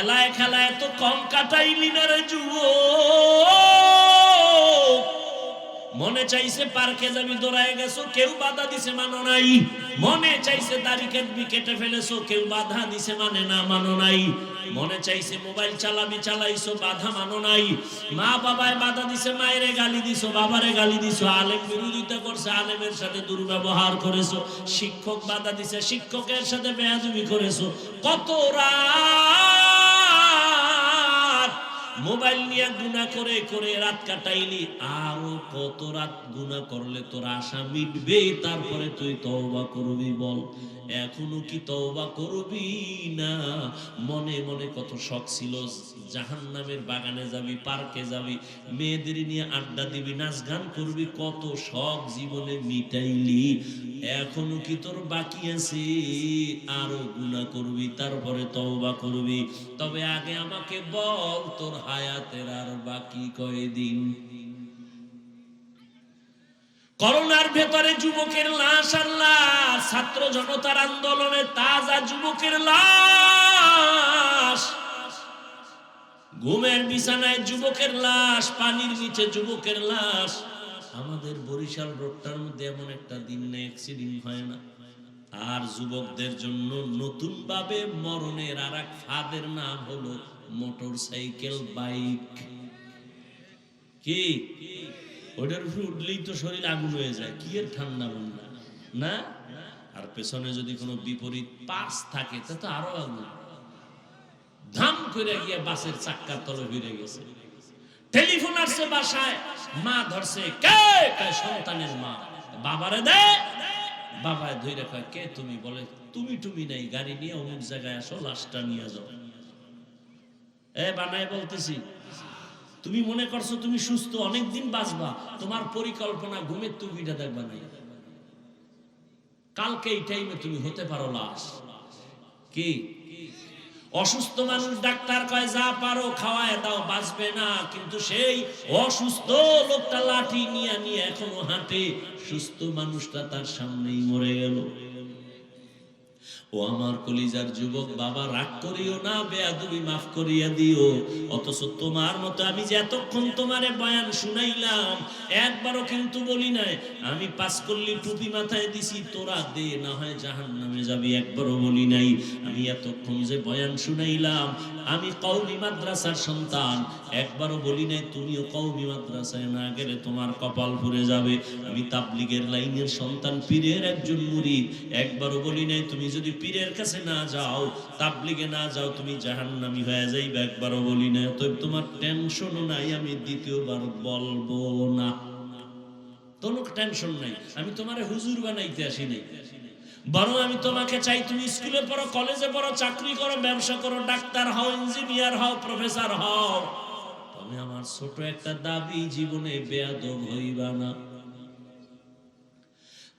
খেলায় খেলায় তো কম কাটাইলি না রে যুবক। মনে চাইছে পার্কে যাবি, দৌড়ায় গেছো, কেউ বাধা দিছে মানো নাই। মনে চাইছে দাড়ি কাটবি, কেটে ফেলেছো, কেউ বাধা দিছে মানে না, মানো নাই। মনে চাইছে মোবাইল চালাবি, চালাইছো, বাধা মানো নাই। মা বাবায় বাধা দিছে, মায়েরে গালি দিছো, বাবারে গালি দিছো। আলেম বিরোধিতা করছে, আলেমের সাথে দুর্ব্যবহার করেছো। শিক্ষক বাধা দিছে, শিক্ষকের সাথে বেয়াদবি করেছো। কত রাত মোবাইল নিয়ে গুনাহ করে করে রাত কাটাইলি। আরো কত রাত গুনাহ করলে তোর আশা মিটবে? তারপরে তুই তওবা করবি বল। এখনো কি তওবা করবি না? মনে মনে কত শখ ছিল, জাহান্নামের বাগানে যাবি, পার্কে যাবি, মেয়েদের নিয়ে আড্ডা দিবি, নাচ গান করবি, কত শখ জীবনে মিটাইলি। এখনো কি তোর বাকি আছে? আরো গুনাহ করবি, তারপরে তওবা করবি। তবে আগে আমাকে বল, তোর হায়াতের আর বাকি কয়দিন? করোনার ভেতরে যুবকের লাশ আর লাশ, ছাত্র জনতার আন্দোলনে তাজা যুবকের লাশ, ঘুমের বিছানায় যুবকের লাশ, পানির নিচে যুবকের লাশ। আমাদের বরিশাল রোডটার মধ্যে এমন একটা দিন নেই অ্যাক্সিডেন্ট হয় না। আর যুবকদের জন্য নতুন ভাবে মরণের আর এক ফাঁদের নাম হলো মোটর সাইকেল, বাইক। কি ওটার উপরে উঠলেই তো শরীর আগুন হয়ে যায়, কি এর ঠান্ডা বন্ধা না? আর পেছনে যদি কোনো বিপরীত পাশ থাকে তা তো আরো আগুন। ধাম করে গিয়ে বাসের চাক্কার তলে ভিড়ে গেছে। টেলিফোন আসছে বাসায়, মা ধরছে, কে? সন্তানের মা। বাবারে দে। বাবায় ধইরা কয়, কে তুমি? বলে, তুমি তুমি নাই, গাড়ি নিয়ে অমুক জায়গায় আসো, লাশটা নিয়ে যাও। বানায় বলতেছি, তুমি মনে করছো তুমি সুস্থ, অনেকদিন বাঁচবা, তোমার পরিকল্পনা ঘুমের টুপিটা দেখবা নাই। কালকে এই টাইমে তুমি হতে পারো লাশ। কি অসুস্থ মানুষ, ডাক্তার কয় যা পারো খাওয়ায় দাও, বাঁচবে না। কিন্তু সেই অসুস্থ লোকটা লাঠি নিয়ে নিয়ে এখনো হাঁটে, সুস্থ মানুষটা তার সামনেই মরে গেল। ও আমার কলিজার যুবক বাবা, রাগ করিও না, বেয়াদবি মাফ করিয়া দিও। অথচ তোমার মতো আমি যে এতক্ষণ তোমারে বয়ান শুনাইলাম, একবারও কিন্তু বলি নাই আমি পাস করলি টুপি মাথায় দিছি, তোরা দে, না হয় জাহান্নামে যাবি, একবারও বলি নাই। আমি এতক্ষণ যে বয়ান শুনাইলাম, আমি কওমি মাদ্রাসার সন্তান, একবারও বলি নাই তুমিও কওমি মাদ্রাসায় না গেলে তোমার কপাল পুড়ে যাবে। আমি তাবলীগের লাইনের সন্তান, পীরের একজন মুরিদ, একবারও বলি নাই তুমি যদি পীরের কাছে না যাও, তাবলীগে না যাও, তুমি জাহান্নামী হয়ে যাইবে, একবারও বলি না। তো তোমার টেনশনও নাই, আমি দ্বিতীয়বার বলবো না, কোনো টেনশন নাই। আমি তোমারে হুজুর বানাইতে আসি নাই, বরং আমি তোমাকে চাই তুমি স্কুলে পড়ো, কলেজে পড়ো, চাকরি করো, ব্যবসা করো, ডাক্তার হও, ইঞ্জিনিয়ার হও, প্রফেসর হও। তবে আমার ছোট একটা দাবি, জীবনে বেয়াদব হইবা না।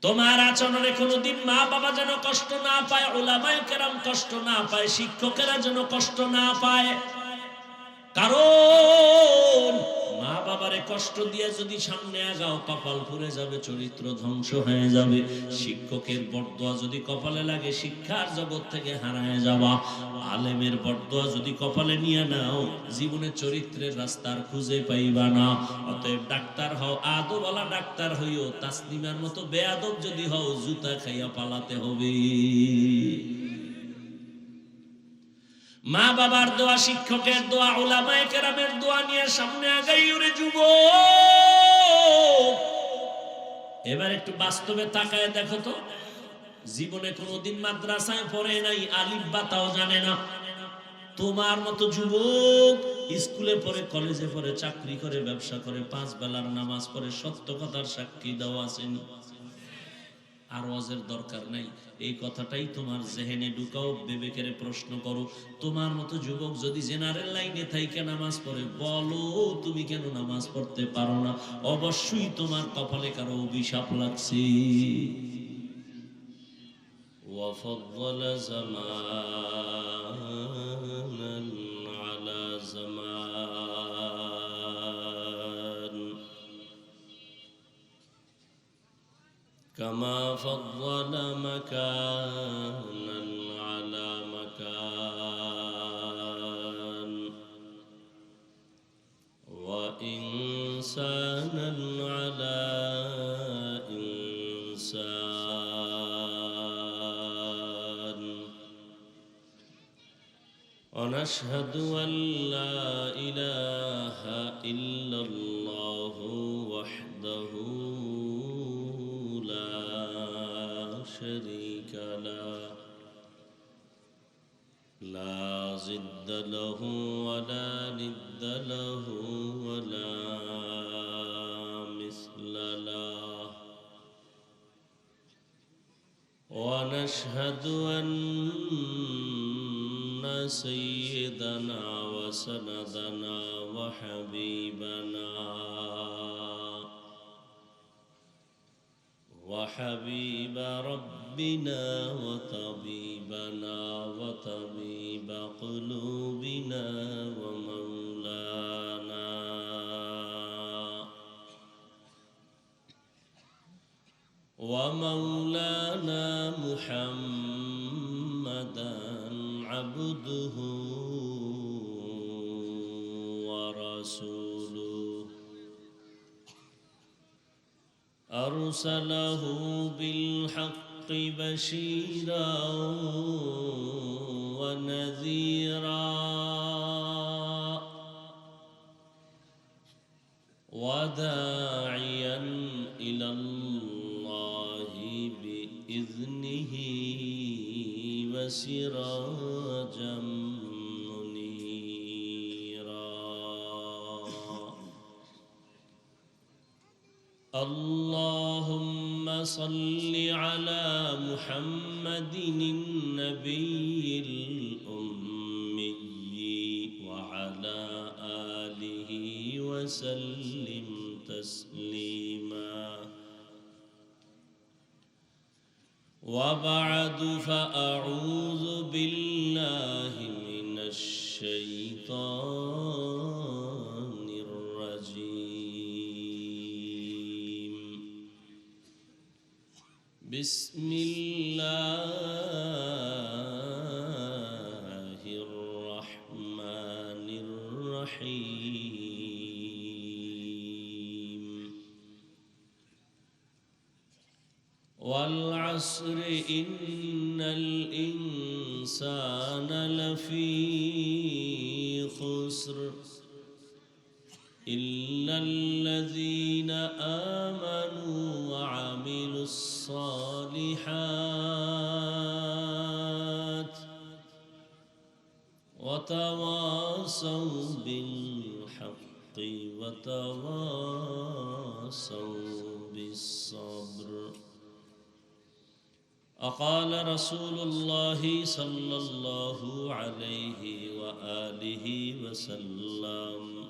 তোমার আচরণে কোনোদিন মা বাবা যেন কষ্ট না পায়, উলামায়ে কেরাম কষ্ট না পায়, শিক্ষকেরা যেন কষ্ট না পায়। কারণ মা বাবারে কষ্ট দিয়ে যদি সামনে আগাও, কপাল পুড়ে যাবে, চরিত্র ধ্বংস হয়ে যাবে। শিক্ষকের বরদোয়া যদি কপালে লাগে, শিক্ষার জগৎ থেকে হারায় যাওয়া। আলেমের বরদোয়া যদি কপালে নিয়ে নাও, জীবনে চরিত্রের রাস্তার খুঁজে পাইবা না। অতএব ডাক্তার হও, আদবওয়ালা ডাক্তার হইও, তাসলিমার মতো বেয়াদব যদি হও, জুতা খাইয়া পালাতে হবে। মা বাবার দোয়া, শিক্ষকের দোয়া, উলামায়ে কেরামের দোয়া নিয়ে সামনে আগাই ওরে যুবক। এবার একটু বাস্তবে তাকায় দেখো তো, জীবনে কোনোদিন মাদ্রাসায় পড়ে নাই, আলিফ বা তাও জানে না। তোমার মতো যুবক স্কুলে পড়ে, কলেজে পড়ে, চাকরি করে, ব্যবসা করে, 5 বেলার নামাজ পড়ে, সত্য কথার সাক্ষী দাও আসেনি। আর ওয়াজের দরকার নাই, এই কথাটাই তোমার জেহেনে ঢুকাও, বিবেকের প্রশ্ন করো। তোমার মতো যুবক যদি জেনারেল লাইনে থাইকে নামাজ পড়ে, বলো তুমি কেন নামাজ পড়তে পারো না? অবশ্যই তোমার কপালে কারো অভিশাপ লাগছে। ওয়াফাদ্দাল জামানান আলা জামান কামা ফাদ্দালা মাকানান আলা মাকান। ونشهد أن لا إله إلا الله وحده لا شريك له لا ضد له ولا ند له ولا مثل له ونشهد أن سيدنا وسندنا وحبيب ربنا وطبيبنا وطبيب قلوبنا ومولانا محمدا عبده ورسوله أرسله بالحق بشيرا ونذيرا وداعيا إلى الله بإذنه وسراجا منيرا اللهم صل على محمد النبي الأمي وعلى آله وسلم تسليما وبعد فأعوذ بالله من الشيطان الرجيم بسم الله الرحمن الرحيم والعصر إن الإنسان لفي خسر إلا الذين آمنوا وعملوا الصالحات وتواصوا بالحق وتواصوا بالصبر أقال رسول الله صلى الله عليه وآله وسلم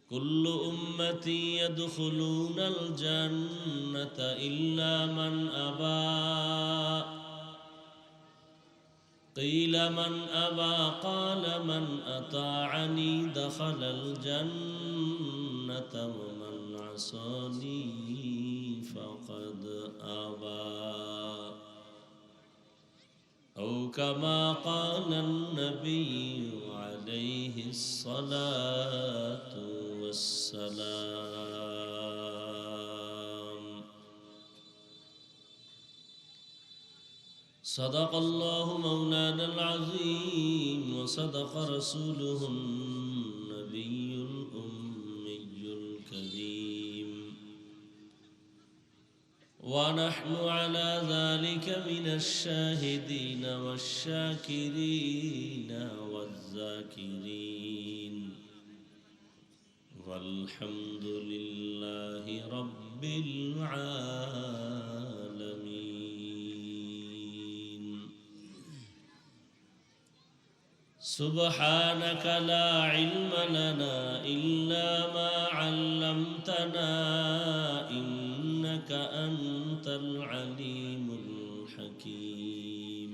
كل أمتي يدخلون الجنة إلا من أبى قيل من أبى قال من أطاعني دخل الجنة ومن عصاني فقد أبى أو كما قال النبي عليه الصلاة والسلام صدق الله مولانا العظيم وصدق رسوله النبي الأمي الكريم ونحن على ذلك من الشاهدين والشاكرين والذاكرين والحمد لله رب العالمين سبحانك لا علم لنا إلا ما علمتنا إنك أنت العليم الحكيم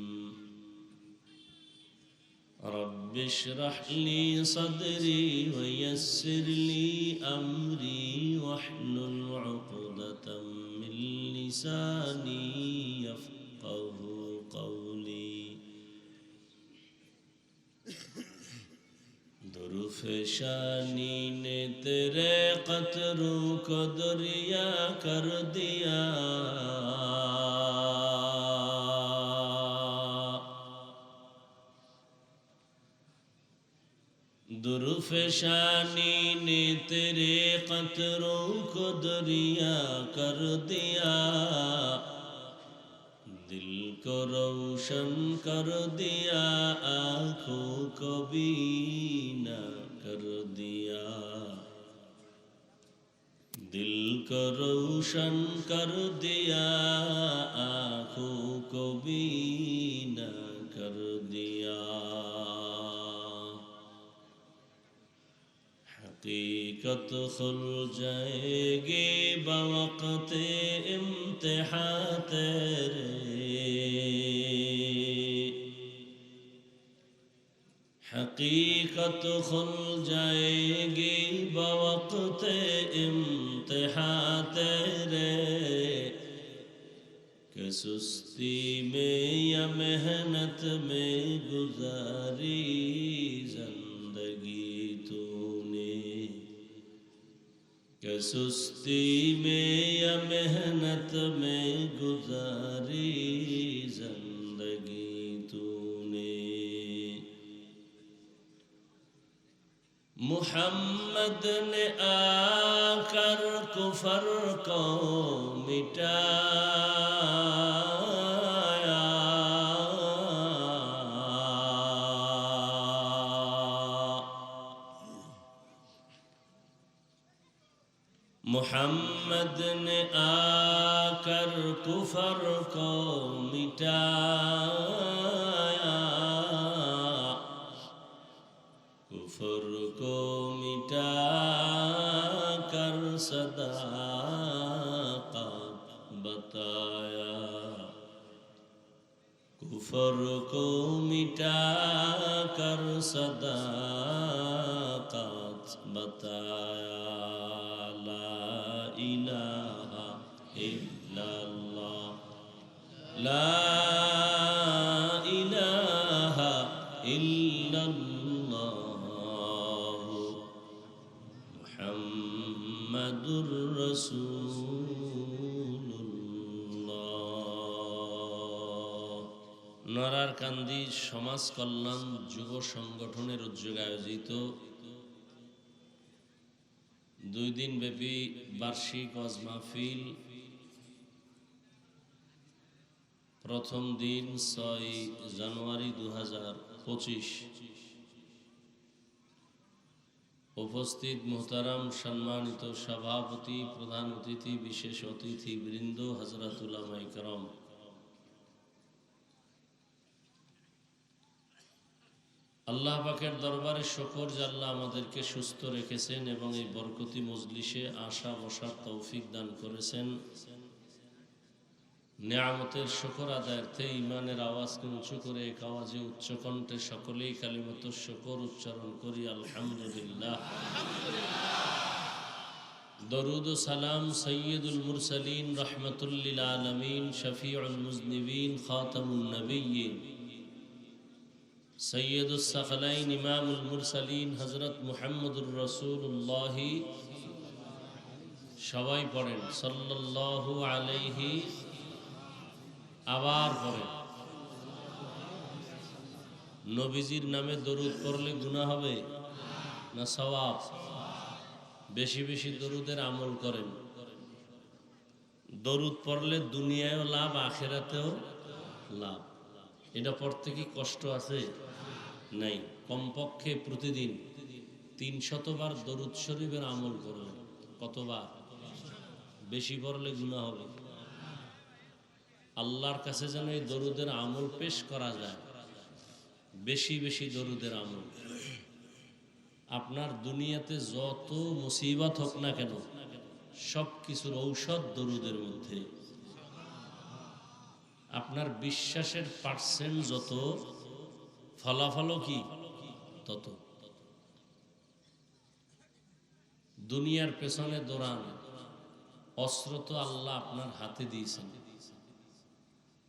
رب اشرح لي صدري ويسر لي أمري واحلل عقدة من لساني يفقه قولي درفشانی نے تیرے قطروں کو دریا کر دیا पेशानी ने तेरे कतरों को दरिया कर दिया, दिल को रोशन कर दिया, आँखों को बीना कर दिया। दिल को रोशन कर दिया, आँखों को बीना कर दिया। हकीकत खुल जाएगी बवक़्ते इम्तिहान तेरे, हकीकत खुल जाएगी बवक़्ते इम्तिहान तेरे, कि सुस्ती में या मेहनत में गुजारी जिंदगी तूने, कि सुस्ती में या मेहनत में गुजारी जिंदगी तूने। मुहम्मद ने आकर कुफर को मिटाया, मुहम्मद ने आकर कुफर को मिटाया, कुफर को मिटा कर सदाक़त बताया, कुफर को मिटा कर सदाक़त बताया। ला इलाहा इल्लल्लाह, ला इलाहा इल्लल्लाह, मुहम्मदुर রাসূলুল্লাহ। নরারকান্দি সমাজ কল্যাণ যুব সংগঠনের উদ্যোগে আয়োজিত 2 দিন ব্যাপী বার্ষিক ওয়াজ মাহফিল, প্রথম দিন 6 জানুয়ারি 2025। উপস্থিত মোহতারাম সম্মানিত সভাপতি, প্রধান অতিথি, বিশেষ অতিথি বৃন্দ, হযরত উলামায়ে কেরাম, আল্লাহ পাকের দরবারে শুকর যে আল্লাহ আমাদেরকে সুস্থ রেখেছেন এবং এই বরকতি মজলিসে আসা বসার তৌফিক দান করেছেন। নিয়ামতের শুকর আদায়ার্থে ঈমানের আওয়াজকে উঁচু করে এক আওয়াজে উচ্চ কণ্ঠে সকলেই কালিমাতুশ শুকর উচ্চারণ করি, আলহামদুলিল্লাহ। দরুদ ও সালাম সাইয়্যিদুল মুরসালিন রাহমাতুল লিল আলামিন শফিউল মুজনিবিন খাতামুন নবিয়্যিন সৈয়দুস সাকলাইন ইমামুল মুরসালিন হযরত মুহাম্মদুর রাসূলুল্লাহ, সবাই পড়েন সাল্লাল্লাহু আলাইহি, আবার পড়েন। নবীজির নামে দরুদ পড়লে গুনাহ হবে না সওয়াব? বেশি বেশি দরুদের আমল করেন। দরুদ পড়লে দুনিয়ায়ও লাভ, আখিরাতেও লাভ। এটা পড়তে কি কষ্ট আছে? নাই। কমপক্ষে প্রতিদিন 300 বার দরুদ শরীফের আমল করবেন। কতবার? বেশি পড়লে গুনাহ হবে। আল্লাহর কাছে যেন এই দরুদের আমল পেশ করা যায়, বেশি বেশি দরুদের আমল। আপনার দুনিয়াতে যত মুসিবত হোক না কেন, সব কিছুর ঔষধ দরুদের মধ্যে। আপনার বিশ্বাসের পার্সেন্ট যত, ফলাফলও কি তত। দুনিয়ার পেছনে দৌড়ান, অস্ত্র তো আল্লাহ আপনার হাতে দিয়েছেন।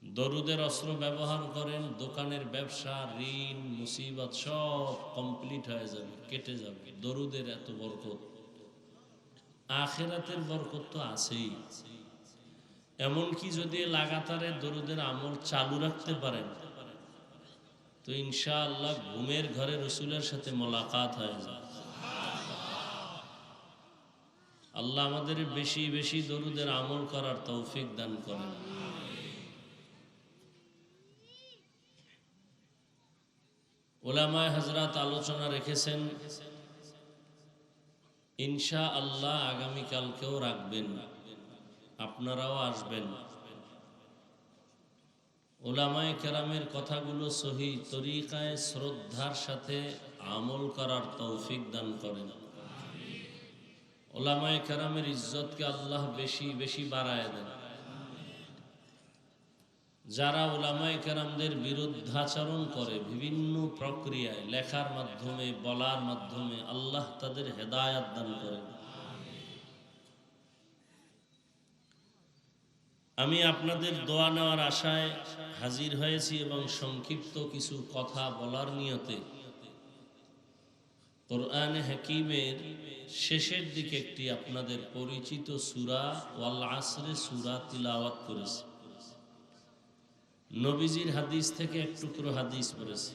দরুদের অস্ত্র ব্যবহার করেন, দোকানের ব্যবসা, ঋণ, মুসিবত সব কমপ্লিট হয়ে যাবে, কেটে যাবে। দরুদের এত বরকত। আখিরাতের বরকত তো আছেই। এমনকি যদি লাগাতারে দরুদের আমল চালু রাখতে পারেন তো ইনশাআল্লাহ ঘুমের ঘরে রসুলের সাথে মোলাকাত হয়ে যায়। আল্লাহ আমাদের বেশি বেশি দরুদের আমল করার তৌফিক দান করেন। উলামায়ে হযরত আলোচনা রেখেছেন, ইনশাআল্লাহ আগামীকালকেও রাখবেন, আপনারাও আসবেন। উলামায়ে কেরামের কথাগুলো সহি তরিকায় শ্রদ্ধার সাথে আমল করার তৌফিক দান করেন। উলামায়ে কেরামের ইজ্জতকে আল্লাহ বেশি বেশি বাড়ায় দেন। যারা উলামায়ে কেরামদের বিরুদ্ধাচরণ করে বিভিন্ন প্রক্রিয়ায়, লেখার মাধ্যমে, বলার মাধ্যমে, আল্লাহ তাদের হেদায়াত দান করেন। আমি আপনাদের দোয়া নেওয়ার আশায় হাজির হয়েছি এবং সংক্ষিপ্ত কিছু কথা বলার নিয়তে কোরআনে হাকিমের শেষের দিকে একটি আপনাদের পরিচিত সূরা ওয়াল আসরে সূরা তিলাওয়াত করেছি। নবীজির হাদিস থেকে এক টুকরো হাদিস পড়েছি।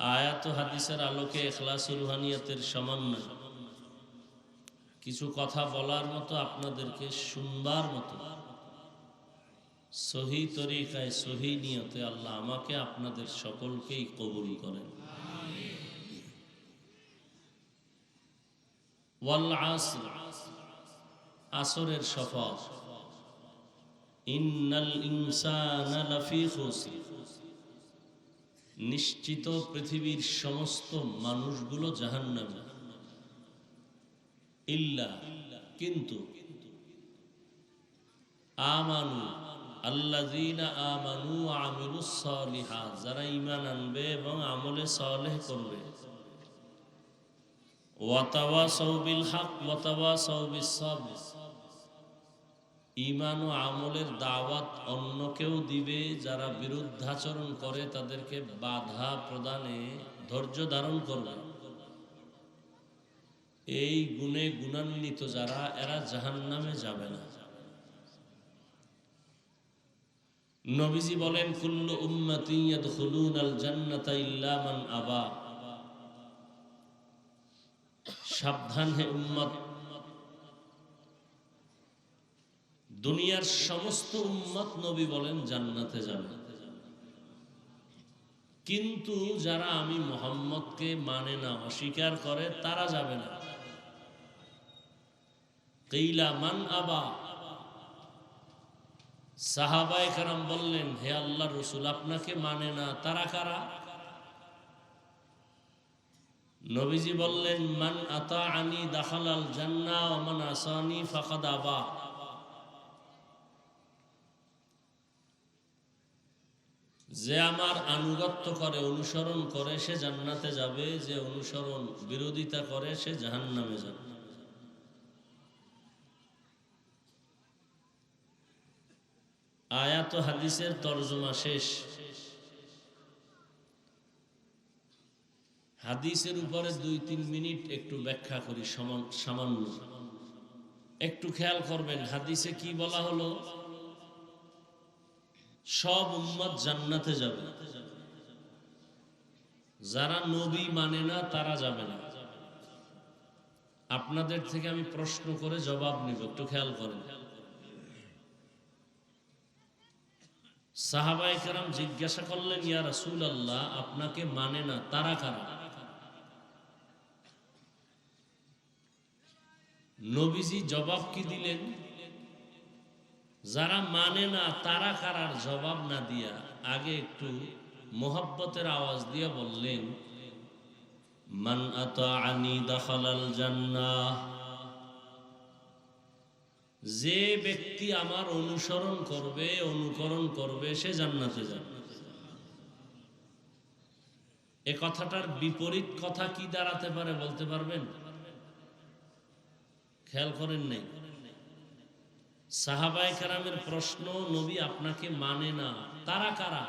আয়াত ও হাদিসের আলোকে ইখলাস ও রুহানিয়তের সমন্বয় কিছু কথা বলার মতো, আপনাদেরকে শুনবার মতো সহি তরিকায় সহি নিয়তে আল্লাহ আমাকে আপনাদের সকলকেই কবুল করেন। ওয়াল আসর, আসরের শপথ। ইন্নাল ইনসানা লাফি খুসর, নিশ্চিত পৃথিবীর সমস্ত মানুষগুলো জাহান্নামে। ইল্লা, কিন্তু, আমানু, আল্লাযীনা আমানু ওয়া আমিলুস সালিহাত, যারা ঈমান আনবে এবং আমলে সালেহ করবে। ওয়া তাওয়াসাউ বিল হক ওয়া তাওয়াসাউ বিস সাবর, ঈমান ও আমলের দাওয়াত অন্যকেও দিবে, যারা বিরুদ্ধাচরণ করে তাদেরকে বাধা প্রদানে ধৈর্য ধারণ করবে। এই গুণে গুণান্বিত যারা, এরা জাহান্নামে যাবে না। নবীজি বলেন, কুল্লু উম্মতি ইয়াদখুলুনাল জান্নাতা ইল্লা মান আবা। সাবধান হে উম্মত, দুনিয়ার সমস্ত উম্মত নবী বলেন জান্নাতে যাবে, কিন্তু যারা আমি মুহাম্মদকে মানে না, অস্বীকার করে, তারা যাবে না। কিলা মান আবা, সাহাবায়ে কেরাম বললেন, হে আল্লাহর রাসূল, আপনাকে মানে না, তারা কারা? নবীজি বললেন, মান আতাআনি দাখালাল জান্নাহ ওয়া মান আসানি ফাকাদ আবা। যে আমার আনুগত্য করে, অনুসরণ করে, সে জান্নাতে যাবে, যে অনুসরণ বিরোধিতা করে সে জাহান্নামে যাবে। আয়াত ও হাদিসের তরজমা শেষ। হাদিসের উপরে 2-3 মিনিট একটু ব্যাখ্যা করি সামান্য। একটু খেয়াল করবেন, হাদিসে কি বলা হলো? সব উম্মত জান্নাতে যাবে, যারা নবী মানে না তারা যাবে না। আপনাদের থেকে আমি প্রশ্ন করে জবাব নিব, একটু খেয়াল করেন। সাহাবায়ে কেরাম জিজ্ঞাসা করলেন, ইয়া রাসূলুল্লাহ, আপনাকে মানে না, তারা কারা? নবীজি জবাব কি দিলেন? যারা মানে না তারা কারার জবাব না দিয়া আগে একটু মোহাব্বতের আওয়াজ দিয়ে বললেন, মান আতাআনি দাখালাল জান্নাহ, যে ব্যক্তি আমার অনুসরণ করবে, অনুকরণ করবে, সে জান্নাতে যাবে। এ কথাটার বিপরীত কথা কি দাঁড়াতে পারে বলতে পারবেন? খেয়াল করেন নাই? সাহাবায়ে কেরামের প্রশ্ন, নবী আপনাকে মানে না, তারা কারা?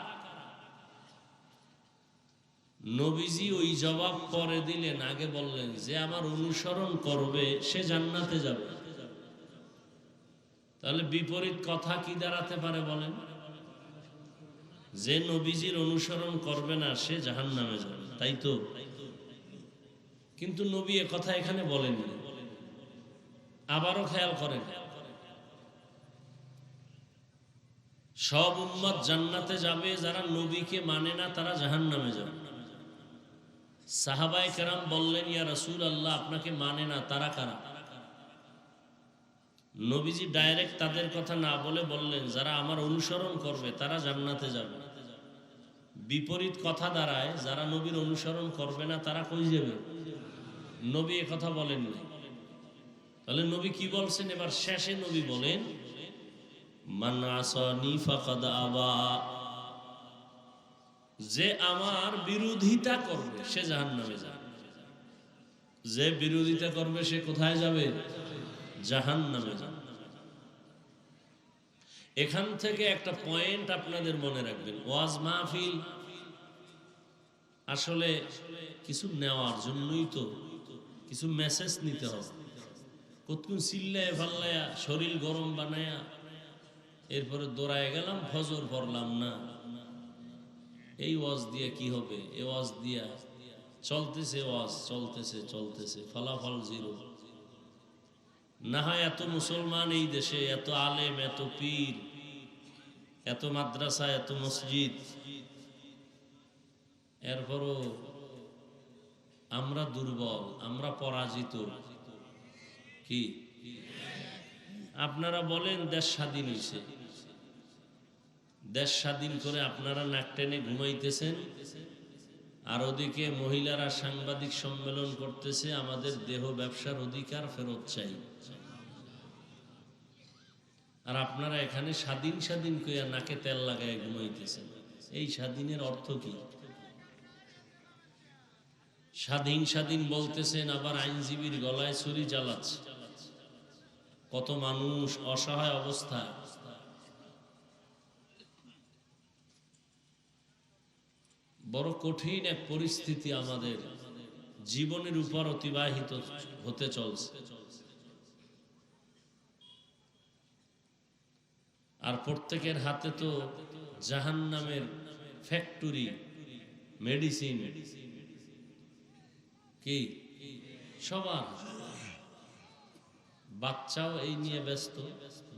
নবীজি ওই জবাব পরে দিলেন, আগে বললেন যে আমার অনুসরণ করবে সে জান্নাতে যাবে। তাহলে বিপরীত কথা কি দাঁড়াতে পারে বলেন? যে নবীজির অনুসরণ করবে না সে জাহান্নামে যাবে, তাই তো? কিন্তু নবী এ কথা এখানে বলেননি। আবারও খেয়াল করেন, সব উম্মত জান্নাতে যাবে, যারা নবীকে মানে না তারা জাহান্নামে যাবে। সাহাবায়ে কেরাম বললেন, ইয়া রাসূলুল্লাহ, আপনাকে মানে না তারা কারা? নবীজি ডাইরেক্ট তাদের কথা না বলে বললেন, যারা আমার অনুসরণ করবে তারা জান্নাতে যাবে। বিপরীত কথা দাঁড়ায়, যারা নবীর অনুসরণ করবে না তারা কই যাবে? নবী এ কথা বলেননি। তাহলে নবী কি বলছেন? এবার শেষে নবী বলেন, মান আসানি ফাকাদ আবা, যে আমার বিরোধিতা করবে সে জাহান্নামে যাবে। যে বিরোধিতা করবে সে কোথায় যাবে? জাহান্নামে যাবে। এখান থেকে একটা পয়েন্ট আপনাদের মনে রাখবেন, ওয়াজ মাহফিল আসলে কিছু নেওয়ার জন্যই তো, কিছু মেসেজ নিতে হবে। কতক্ষণ চিল্লায় ফাল্লায়া শরীর গরম বানায়া এরপরে দৌড়ায় গেলাম, ফজর পড়লাম না, এই ওয়াজ দিয়ে কি হবে? এ ওয়াজ দিয়া চলতেছে, ওয়াজ চলতেছে চলতেছে, ফলাফল জিরো। না হয় এত মুসলমান এই দেশে, এত আলেম, এত পীর, এত মাদ্রাসা, এত মসজিদ, এরপরও আমরা দুর্বল, আমরা পরাজিত। কি আপনারা বলেন দেশ স্বাধীন হয়েছে, দেশ স্বাধীন করে আপনারা নাক টেনে ঘুমাইতেছেন, আর ওদিকে মহিলারা সাংবাদিক সম্মেলন করতেছে, আমাদের দেহ ব্যবসার অধিকার ফেরত চাই। আর আপনারা এখানে স্বাধীন স্বাধীন কইয়া নাকে তেল লাগায় ঘুমাইতেছেন। এই স্বাধীনের অর্থ কি? স্বাধীন স্বাধীন বলতেছেন, আবার আইনজীবীর গলায় ছুরি চালাচ্ছে। কত মানুষ অসহায় অবস্থায়। বড় কঠিন এক পরিস্থিতি আমাদের জীবনের উপর অতিবাহিত হতে চলছে। আর প্রত্যেকের হাতে তো জাহান্নামের ফ্যাক্টরি, মেডিসিন, কি সবার। বাচ্চাও এই নিয়ে ব্যস্ত,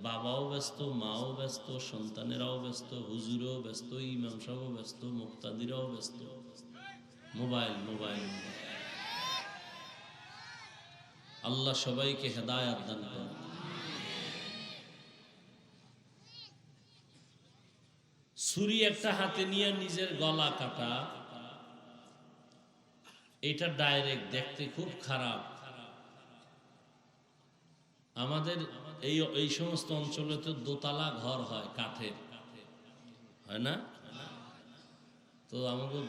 বাবাও ব্যস্ত, মাও ব্যস্ত, সন্তানেরাও ব্যস্ত, হুজুরও ব্যস্ত, ইমাম সাহেবও ব্যস্ত, মুক্তাদিরাও ব্যস্ত। Mobile mobile. আল্লাহ সবাইকে হেদায়েত দান করুন। ছুরি একটা হাতে নিয়ে নিজের গলা কাটা, এটা ডাইরেক্ট দেখতে খুব খারাপ। আমাদের এই সমস্ত অঞ্চলে তো দোতলা ঘর হয়, কাঠের, হয় না? তো আমাদের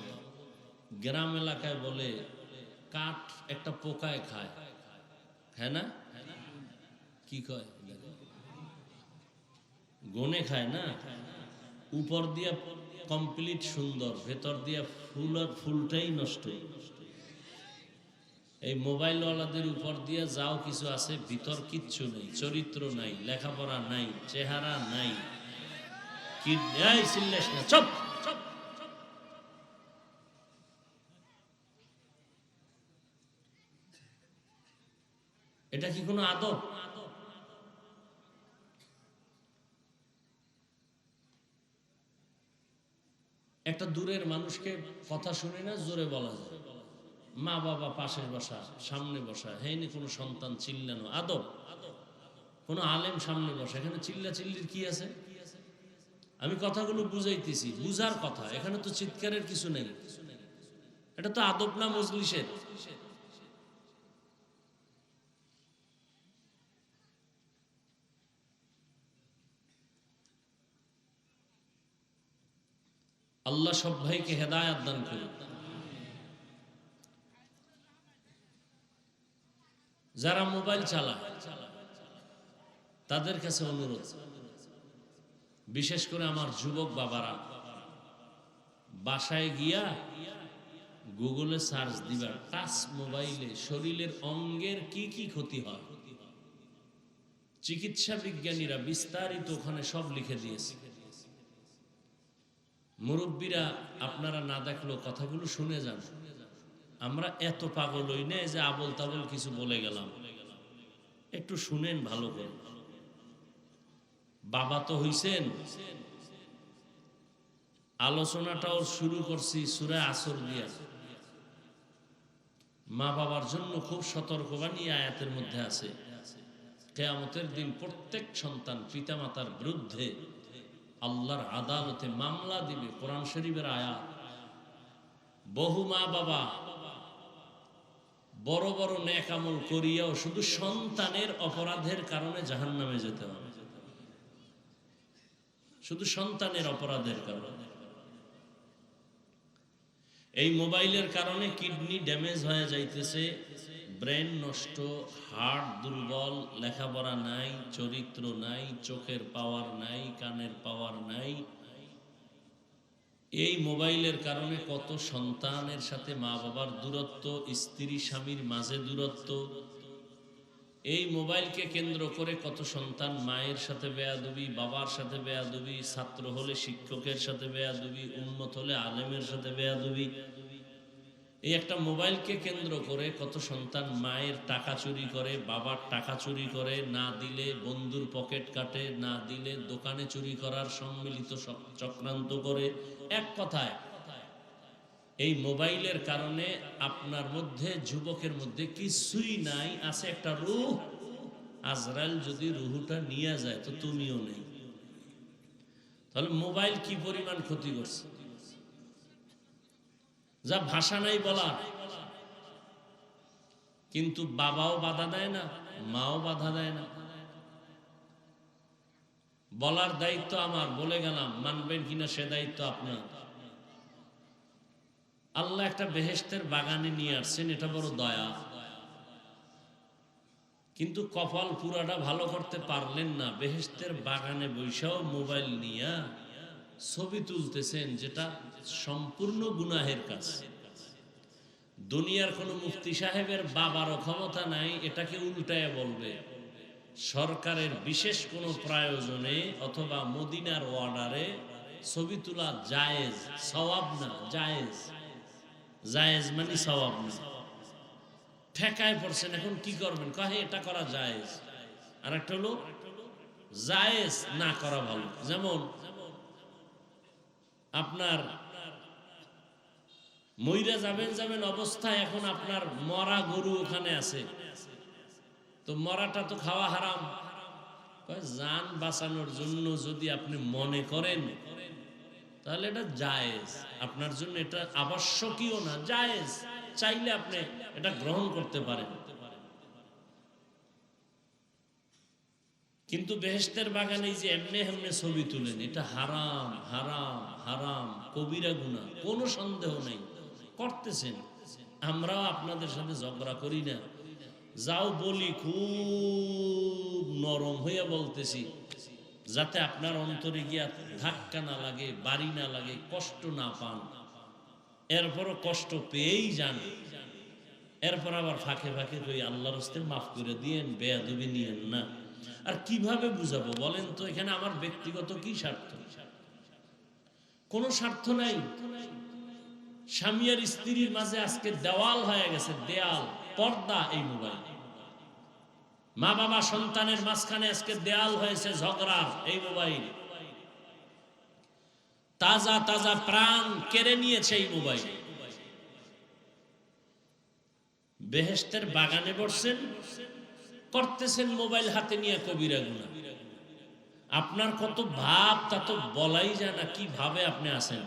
গ্রাম এলাকায় বলে কাঠ একটা পোকায় খায়, হ্যাঁ না? কি কয়? গনে খায় না? উপর দিয়া কমপ্লিট সুন্দর, ভেতর দিয়া ফুলটাই নষ্ট। এই মোবাইলওয়ালাদের উপর দিয়ে যাও কিছু আছে, ভিতর কিচ্ছু নেই, চরিত্র নাই, লেখাপড়া নাই, চেহারা নাই। কি চিল্লাস না, চুপ। এটা কি কোনো আদব? একটা দূরের মানুষকে কথা শুনে না জোরে বলা যায়, মা বাবা পাশের বসা, সামনে বসা, হেইনি কোনো সন্তান চিল্লানো আদব। কোনো আলেম সামনে বসা, এখানে চিল্লা চিল্লির কি আছে? আমি কথাগুলো বুঝাইতেছি, বুঝার কথা, এখানে তো চিৎকারের কিছু নেই। এটা তো আদব না মজলিসের? আল্লাহ সব ভাইকে হেদায়েত দান করুন। যারা মোবাইল চালায় তাদের কাছে অনুরোধ, বিশেষ করে আমার যুবক বাবারা, বাসায় গিয়া গুগলে সার্চ দিবা, টাচ মোবাইলে শরীরের অঙ্গের কি কি ক্ষতি হয়। চিকিৎসা বিজ্ঞানীরা বিস্তারিত ওখানে সব লিখে দিয়েছে। মুরব্বীরা আপনারা না দেখলেও কথাগুলো শুনে যান। আমরা এত পাগল হই না যে আবল তাবল কিছু বলে গেলাম। একটু শুনেন ভালো করে। বাবা তো হইছেন, আলোচনাটাও শুরু করছি সূরা আসর দিয়া। মা বাবার জন্য খুব সতর্কবাণী আয়াতের মধ্যে আছে। কিয়ামতের দিন প্রত্যেক সন্তান পিতামাতার বিরুদ্ধে আল্লাহর আদালতে মামলা দিবে। কোরআন শরীফের আয়াত। বহু মা বাবা বড় বড় নেক আমল করিয়াও শুধু সন্তানের অপরাধের কারণে জাহান্নামে যেতে হবে, শুধু সন্তানের অপরাধের কারণে। এই মোবাইলের কারণে কিডনি ড্যামেজ হয়ে যাইতেছে, ব্রেন নষ্ট, হার্ট দুর্বল, লেখাপড়া নাই, চরিত্র নাই, চোখের পাওয়ার নাই, কানের পাওয়ার নাই। এই মোবাইলের কারণে কত সন্তানের সাথে মা বাবার দূরত্ব, স্ত্রী স্বামীর মাঝে দূরত্ব। এই মোবাইলকে কেন্দ্র করে কত সন্তান মায়ের সাথে বেয়াদবি, বাবার সাথে বেয়াদবি, ছাত্র হলে শিক্ষকের সাথে বেয়াদবি, উম্মত হলে আলেমের সাথে বেয়াদবি। এই একটা মোবাইলকে কেন্দ্র করে কত সন্তান মায়ের টাকা চুরি করে, বাবার টাকা চুরি করে, না দিলে বন্ধুর পকেট কাটে, না দিলে দোকানে চুরি করার সম্মিলিত চক্রান্ত করে। এক কথায় এই মোবাইলের কারণে আপনার মধ্যে, যুবকের মধ্যে কিছুই নাই, আছে একটা রূহ। আজরাইল যদি রুহুটা নিয়ে যায় তো তুমিও নেই। তাহলে মোবাইল কি পরিমাণ ক্ষতি করছে, যা ভাষা নাই বলা। কিন্তু বাবাও বাধা দেয় না, মাও বাধা দেয় না। বলার দায়িত্ব আমার, বলে গেলাম, মানবেন কিনা সে দায়িত্ব আপনার। আল্লাহ একটা বেহেশতের বাগানে নিয়ে আসছেন, এটা বড় দয়া। কিন্তু কপাল পুরাটা ভালো করতে পারলেন না। বেহেশতের বাগানে বৈশাও মোবাইল নিয়ে ছবি তুলতেছেন, যেটা সম্পূর্ণ গুনাহের কাজ। দুনিয়ার কোনো মুফতি সাহেবের বাবারও ক্ষমতা নাই এটাকে উল্টায় বলবে। সরকারের বিশেষ কোনো প্রয়োজনে অথবা মদিনার অর্ডারে ছবি তোলা জায়েজ, সওয়াব না, জায়েজ। জায়েজ মানে সওয়াব না। ঠেকায় পড়ছেন, এখন কি করবেন? কহে এটা করা জায়েজ। আর একটা হলো জায়েজ না করা ভালো। যেমন আপনার মইরা যাবেন অবস্থায় এখন আপনার মরা গরু ওখানে আছে, তো মরাটা তো খাওয়া হারাম। জান বাঁচানোর জন্য যদি আপনি মনে করেন তাহলে এটা জায়েজ, আপনার জন্য এটা আবশ্যকীয় না, জায়েজ। চাইলে আপনি এটা গ্রহণ করতে পারেন। কিন্তু বেহেশতের বাগানে যে এমনি এমনি ছবি তুলেন, এটা হারাম, হারাম, হারাম, কবিরা গুনাহ, কোনো সন্দেহ নেই। করতেছেন, আমরাও আপনাদের সাথে ঝগড়া করি না। যাও বলি, খুব নরম হইয়া বলতেছি, যাতে আপনার অন্তরে গিয়া ধাক্কা না লাগে, বাড়ি না লাগে, কষ্ট না পান। এরপরও কষ্ট পেয়েই যান। এরপর আবার ফাঁকে ফাঁকে কই আল্লাহর রাস্তায় মাফ করে দিয়েন, বেয়াদবি নিয়েন না। আর কিভাবে বুঝাবো বলেন তো? এখানে আমার ব্যক্তিগত কি স্বার্থ? কোনো স্বার্থ নাই। স্বামী আর স্ত্রীর মাঝে আজকে দেওয়াল হয়ে গেছে, দেয়াল, পর্দা, এই মোবাইল। মা বাবা সন্তানের মাঝখানে আজকে দেয়াল হয়েছে ঝগড়ার, এই মোবাইল। তাজা তাজা প্রাণ কেড়ে নিয়েছে এই মোবাইল। বেহেশতের বাগানে বসছেন, করতেছেন মোবাইল হাতে নিয়ে কবিরা গুনাহ। আপনার কত ভাব তা তো বলাই যায় না, কি ভাবে আপনি আছেন।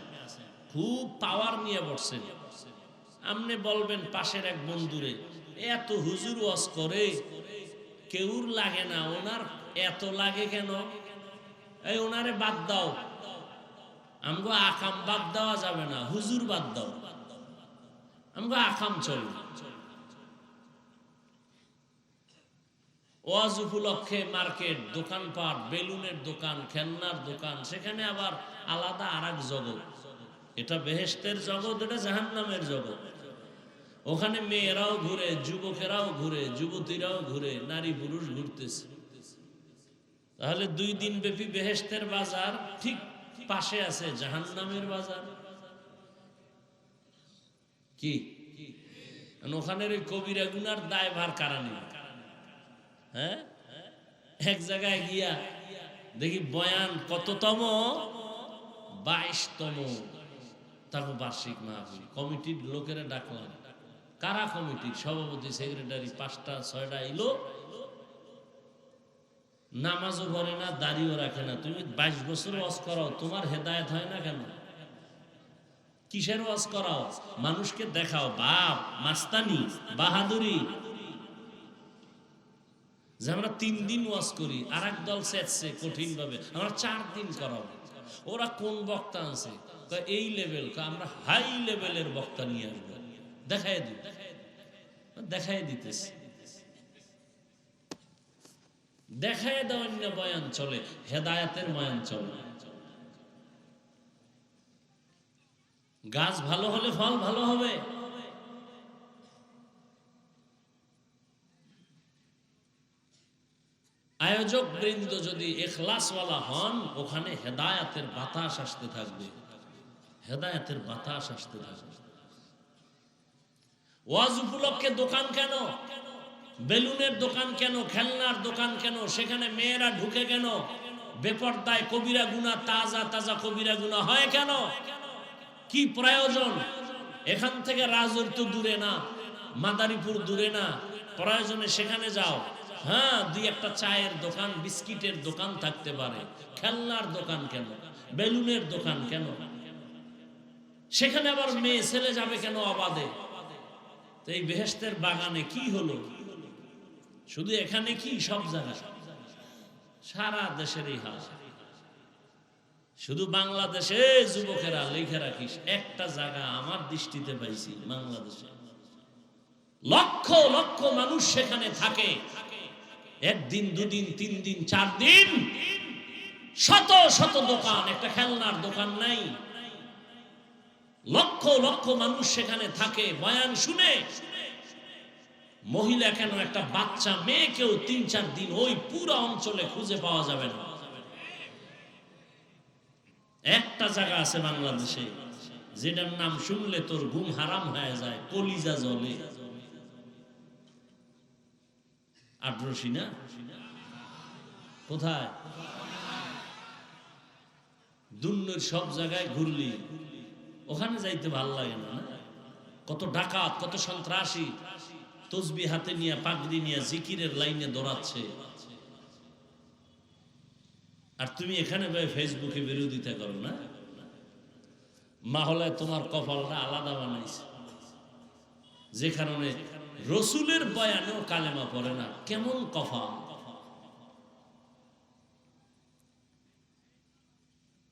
খুব পাওয়ার নিয়ে বসছেন। আপনি বলবেন পাশের এক বন্ধুরে, এত হুজুর ওয়াজ করে, কেউর লাগে না, ওনার এত লাগে কেন? এই ওনারে বাদ দাও। আমগো আকাম বাদ দেওয়া যাবে না, হুজুর বাদ দাও, আমগো আকাম চলবে। ওয়াজ উপলক্ষে মার্কেট, দোকানপাট, বেলুনের দোকান, খেলনার দোকান, সেখানে আবার আলাদা আর এক জগৎ। এটা বেহেশতের জগৎ, এটা জাহান্নামের জগৎ। ওখানে মেয়েরাও ঘুরে, যুবকেরাও ঘুরে, যুবতীরাও ঘুরে, নারী পুরুষ ঘুরতেছে। তাহলে 2 দিন ব্যাপী বেহেশতের বাজার, ঠিক পাশে আছে জাহান্নামের বাজার। কি ওখানের ওই কবিরা গুনার দায়ভার কারা নেবে? হ্যাঁ, এক জায়গায় গিয়া দেখি বয়ান কততম, 22তম তারপর বার্ষিক মাহফিল। কমিটির লোকেরা ডাকলাম। কারা কমিটির? সভাপতি, সেক্রেটারি, 5টা 6টা এলো। নামাজও পড়ে না, দাড়িও রাখে না। তুমি 22 বছর ওয়াজ করাও, তোমার হেদায়েত হয় না কেন? কিসের ওয়াজ করাও? মানুষকে দেখাও বাপ, মাস্তানি, বাহাদুরি। যে আমরা 3 দিন ওয়াজ করি, আর এক দল চেয়েছে কঠিন ভাবে আমরা 4 দিন করাবো। ওরা কোন বক্তা আছে? এই লেভেল। আমরা হাই লেভেলের বক্তা নিয়ে আসবো, দেখাই দিই, দেখাই দিতেছি। দেখাই দেওয়া বয়ান চলে, হেদায়েতের বয়ান চলে। গাছ ভালো হলে ফল ভালো হবে। আয়োজক বৃন্দ যদি ইখলাসওয়ালা হন, ওখানে হেদায়েতের বাতাস আসতে থাকবে, হেদায়েতের বাতাস আসতে থাকবে। ওয়াজ উপলক্ষে দোকান কেন? বেলুনের দোকান কেন? খেলনার দোকান কেন? সেখানে মেয়েরা ঢুকে কেন? বেপরদায় কবিরা গুনাহ, তাজা তাজা কবিরা গুনাহ হয় কেন? কি প্রয়োজন? এখান থেকে রাজৌর তো দূরে না, মাদারীপুর দূরে না, প্রয়োজনে সেখানে যাও। হ্যাঁ, 2-1টা চায়ের দোকান, বিস্কিটের দোকান থাকতে পারে। খেলনার দোকান কেন? বেলুনের দোকান কেন? সেখানে আবার মেয়ে ছেলে যাবে কেন অবাধে? তো এই বেহেশতের বাগানে কি হলো? শুধু এখানে কি, সব জায়গায়, সারা দেশের এই হাল। শুধু বাংলাদেশে যুবকেরা লিখে রাখিস, একটা জায়গা আমার দৃষ্টিতে পাইছি, বাংলাদেশে লক্ষ লক্ষ মানুষ সেখানে থাকে। 1 দিন 2 দিন 3 দিন 4 দিন, শত শত দোকান, একটা খেলনার দোকান নাই। লক্ষ লক্ষ মানুষ সেখানে থাকে, বয়ান শুনে। মহিলা কেন, একটা বাচ্চা মেয়েকেও 3-4 দিন ওই পুরো অঞ্চলে খুঁজে পাওয়া যাবে না। একটা জায়গা আছে বাংলাদেশে যেটার নাম শুনলে তোর ঘুম হারাম হয়ে যায়, কলিজা জ্বলে। আটরশি না? কোথায়? দুনিয়ার সব জায়গায় ঘুরলি, ওখানে যাইতে ভাল লাগে না? কত ডাকাত, কত সন্ত্রাসী তসবি হাতে নিয়ে, পাগড়ি নিয়ে জিকিরের লাইনে দৌড়াচ্ছে। আর তুমি এখানে ভাই ফেসবুকে বিরোধিতা করো না? মাহলায় তোমার কপালটা আলাদা বানাইছে, যে কারণে রসুলের বয়ানেও কালেমা পড়ে না। কেমন কফা!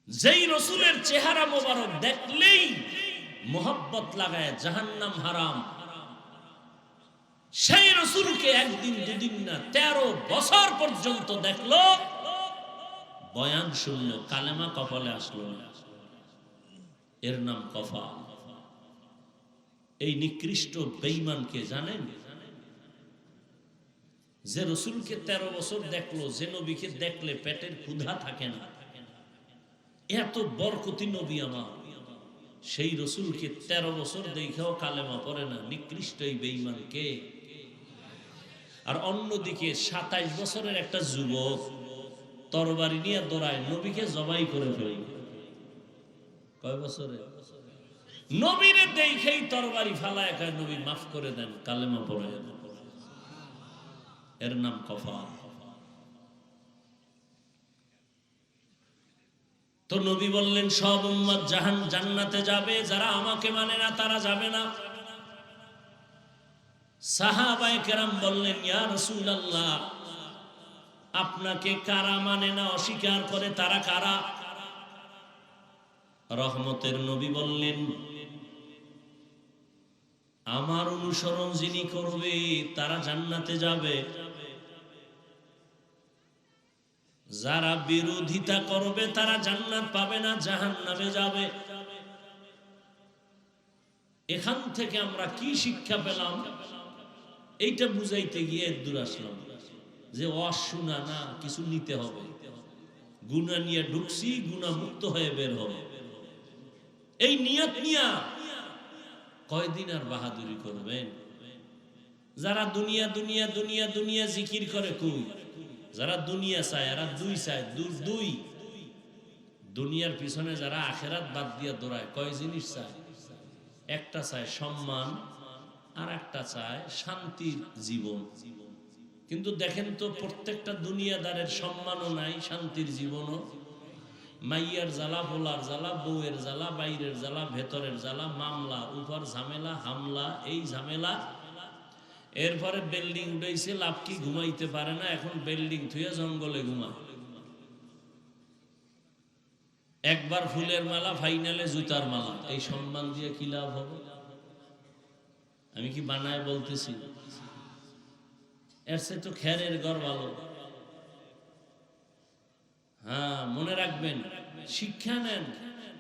যেই রসুলের চেহারা মোবারক দেখলেই মোহাব্বত লাগায় জাহান্নাম হারাম, সেই রসুলকে 1 দিন 2 দিন না 13 বছর পর্যন্ত দেখলো, বয়ান শুনলো, কালেমা কপালে আসলো না, এর নাম কফা। এই নিকৃষ্ট বেঈমানকে জানেন? যে রসুলকে 13 বছর দেখলো, যে নবীকে দেখলে পেটের ক্ষুধা থাকে না, এত বরকতি নবী আমার, সেই রসুলকে 13 বছর দেখেও কালেমা পড়ে না, নিকৃষ্ট এই বেঈমানকে। আর অন্যদিকে 27 বছরের একটা যুবক তরবারি নিয়ে দৌড়ায়, নবীকে জবাই করে ফেলে। কয় বছরে? নবীরে দেখেই তরবারি ফালায়, কয় নবী মাফ করে দেন, কালেমা পড়ে। এর নাম কফা। তো নবী বললেন সব উম্মত জান্নাতে যাবে, যারা আমাকে মানে না তারা যাবে না। সাহাবায়ে কেরাম বললেন ইয়া রাসূলুল্লাহ, আপনাকে কারা মানে না, অস্বীকার করে, তারা কারা? রহমতের নবী বললেন আমার অনুসরণ যিনি করবে তারা জান্নাতে যাবে, যারা বিরোধিতা করবে তারা জান্নাত পাবে না, জাহান্নামে যাবে। এখান থেকে আমরা কি শিক্ষা পেলাম? এইটা বুঝাইতে গিয়ে দূর আসলাম যে অশুনা না, কিছু নিতে হবে। গুনাহ নিয়ে ঢুকছি, গুনাহ মুক্ত হয়ে বের হবে, এই নিয়ত নিয়া কয়দিন আর বাহাদুরি করবেন? যারা দুনিয়া দুনিয়া দুনিয়া দুনিয়া জিকির করে কই, যারা দুনিয়া চায় এরা দুই চায়, দুই দুনিয়ার পিছনে যারা আখেরাত বাদ দিয়ে দৌড়ায় কয় জিনিস চায়, একটা চায় সম্মান আর একটা চায় শান্তির জীবন। কিন্তু দেখেন তো প্রত্যেকটা দুনিয়াদারের সম্মানও নাই, শান্তির জীবনও। মাইয়ার জ্বালা, পোলার জ্বালা, বউয়ের জ্বালা, বাইরের জ্বালা, ভেতরের জ্বালা, মামলা, উপর ঝামেলা, হামলা, এই ঝামেলা। এরপরে বিল্ডিং উঠেছে, লাভ কি ঘুমাইতে পারে না, এখন বিল্ডিং থুয়ে জঙ্গলে ঘুমা। একবার ফুলের মালা, ফাইনালে জুতার মালা। এই সম্মান দিয়ে কি লাভ হবে? আমি কি বানায় বলতেছি? এর চেয়ে তো খেরের ঘর ভালো। হ্যাঁ, মনে রাখবেন, শিক্ষা নেন।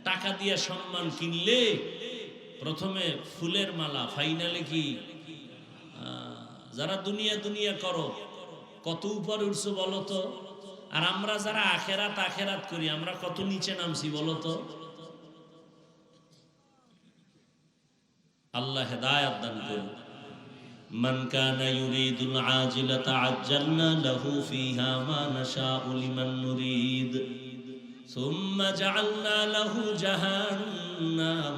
টাকা দিয়ে সম্মান কিনলে প্রথমে ফুলের মালা, ফাইনালে কি? যারা দুনিয়া দুনিয়া করো কত উপরে উঠছো বলো তো? আর আমরা যারা আখেরাত আখেরাত করি আমরা কত নিচে নামছি বলো তো? আল্লাহ হেদায়েত দান করুন। মান কানা ইউরিদুল আজিলাতা আজ্জালনা লাহু ফিহা মা নাশাউ লিমান নুরিদ সুম্মা জাআলনা লাহু জাহান্নাম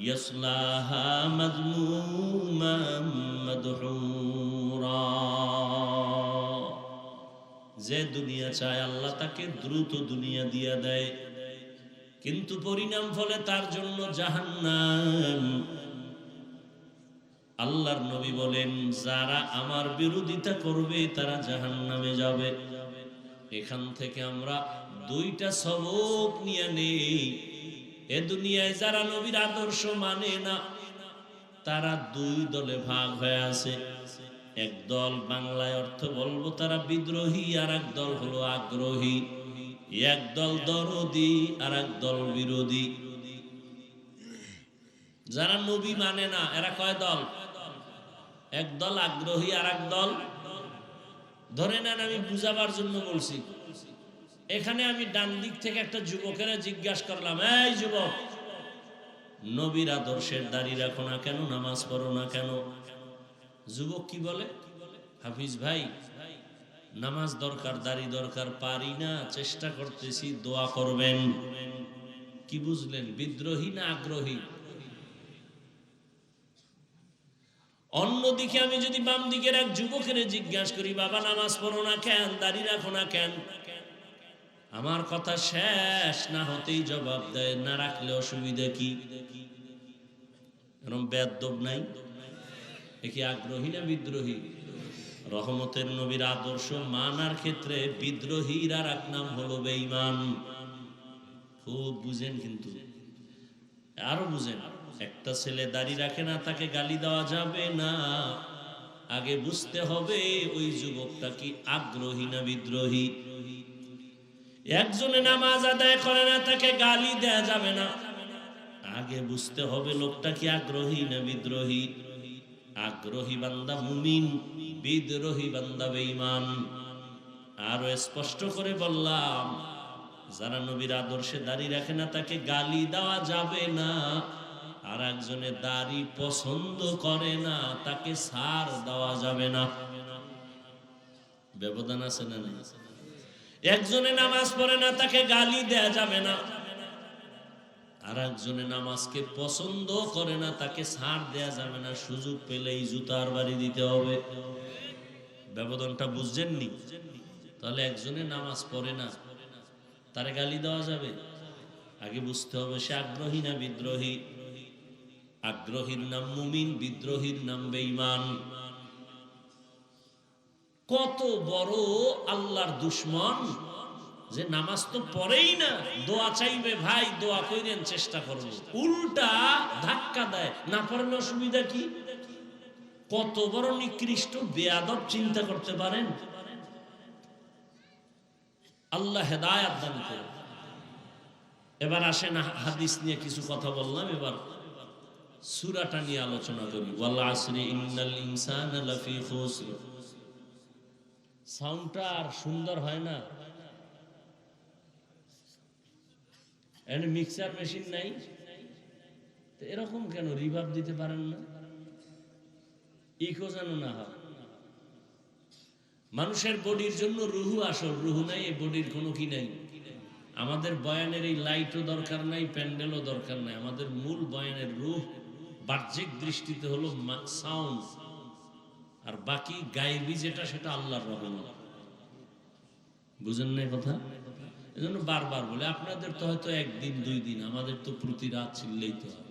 ইয়াসলাহা মাযমুমান মাদহুরা। যে দুনিয়া চায় আল্লাহ তাকে দ্রুত দুনিয়া দিয়া দেয়, কিন্তু পরিণাম ফলে তার জন্য জাহান্নাম। আল্লাহর নবী বলেন, যারা আমার বিরোধিতা করবে তারা জাহান্নামে যাবে। এখান থেকে আমরা দুইটা সবক নিয়ে নেই। এ দুনিয়ায় যারা নবীর আদর্শ মানে না তারা দুই দলে ভাগ হয়ে আছে। এক দল, বাংলায় অর্থ বলবো তারা বিদ্রোহী, আর এক দল হলো আগ্রহী। এক দল দরদি আর এক দল বিরোধী। যারা নবী মানে না এরা কয় দল? এক দল আগ্রহী আর এক দল। ধরে নেন, আমি বুঝাবার জন্য বলছি, এখানে আমি ডান দিক থেকে একটা যুবকেরা জিজ্ঞাসা করলাম, এই যুবক, নবীর আদর্শের দাড়ি রাখো না কেন, নামাজ পড়ো না কেন? যুবক কি বলে? হাফিজ ভাই, নামাজ দরকার, দাড়ি দরকার, পারি না, চেষ্টা করতেছি, দোয়া করবেন। কি বুঝলেন? বিদ্রোহী না আগ্রহী? অন্যদিকে আমি যদি বাম দিকের এক যুবকের জিজ্ঞাসা করি, বাবা নামাজ পড়ো না কেন, দাড়ি রাখো না কেন? আমার কথা শেষ না হতেই জবাব দেয়, না রাখলে অসুবিধা কি? এরকম বেয়াদব নাই? এ কি আগ্রহী না বিদ্রোহী? রহমতের নবীর আদর্শ মানার ক্ষেত্রে বিদ্রোহীর আর এক নাম হলো বেঈমান। খুব বুঝেন, কিন্তু আরো বুঝেন। একটা ছেলে দাড়ি রাখে না, তাকে গালি দেওয়া যাবে না। আগে বুঝতে হবে ওই যুবকটা কি আগ্রহী না বিদ্রোহী। একজনে নামাজ আদায় করে না, তাকে গালি দেয়া যাবে না। আগে বুঝতে হবে লোকটা কি আগ্রহী না বিদ্রোহী। আগ্রহী বান্দা মুমিন, বিদ্রোহী বান্দা বেঈমান। আরো স্পষ্ট করে বললাম, যারা নবীর আদর্শে দাড়ি রাখে না তাকে গালি দেওয়া যাবে না। আর একজনে দাড়ি পছন্দ করে না, তাকে ছাড় দেওয়া যাবে না। ব্যবধান আছে না? একজনে নামাজ পড়ে না, তাকে গালি দেয়া যাবে না। আর একজনে নামাজকে পছন্দ করে না, তাকে ছাড় দেয়া যাবে না। সুযোগ পেলেই জুতার বাড়ি দিতে হবে। ব্যবধানটা বুঝছেননি? তাহলে একজনে নামাজ পড়ে না, তারে গালি দেওয়া যাবে? আগে বুঝতে হবে সে আগ্রহী না বিদ্রোহী। আগ্রহীর নাম মুমিন, বিদ্রোহীর নাম বেঈমান। কত বড় আল্লাহর দুশমন যে নামাজ তো পড়েই না, দোয়া চাইবে, ভাই দোয়া কইরেন, চেষ্টা করব, উল্টা ধাক্কা দেয়, না পড়লে অসুবিধা কি? কত বড় নিকৃষ্ট বেয়াদব, চিন্তা করতে পারেন? আল্লাহ হেদায়েত দান করুন। এবার আসেন, হাদিস নিয়ে কিছু কথা বললাম, এবার সূরাটা নিয়ে আলোচনা করি। ওয়াল আসরি ইন্নাল ইনসানা লাফি খুসর। সাউন্ডটা আর সুন্দর হয় না? এখানে মিক্সার মেশিন নাই, তো এরকম কেন রিভার্ব দিতে পারেন না? ইকো যেন না হয়। মানুষের বডির জন্য রুহু আসল, রুহু নাই, এই বডির কোনো কি নাই। আমাদের বয়ানের এই লাইটও দরকার নাই, প্যান্ডেলও দরকার নাই। আমাদের মূল বয়ানের রূহ বাহ্যিক দৃষ্টিতে হলো সাউন্ড, আর বাকি গায়েবী যেটা সেটা আল্লাহর রহমত। বুঝেন না কথা? এজন্য বারবার বলে, আপনাদের তো হয়তো একদিন 2 দিন, আমাদের তো প্রতি রাত চিল্লেই তো হয়।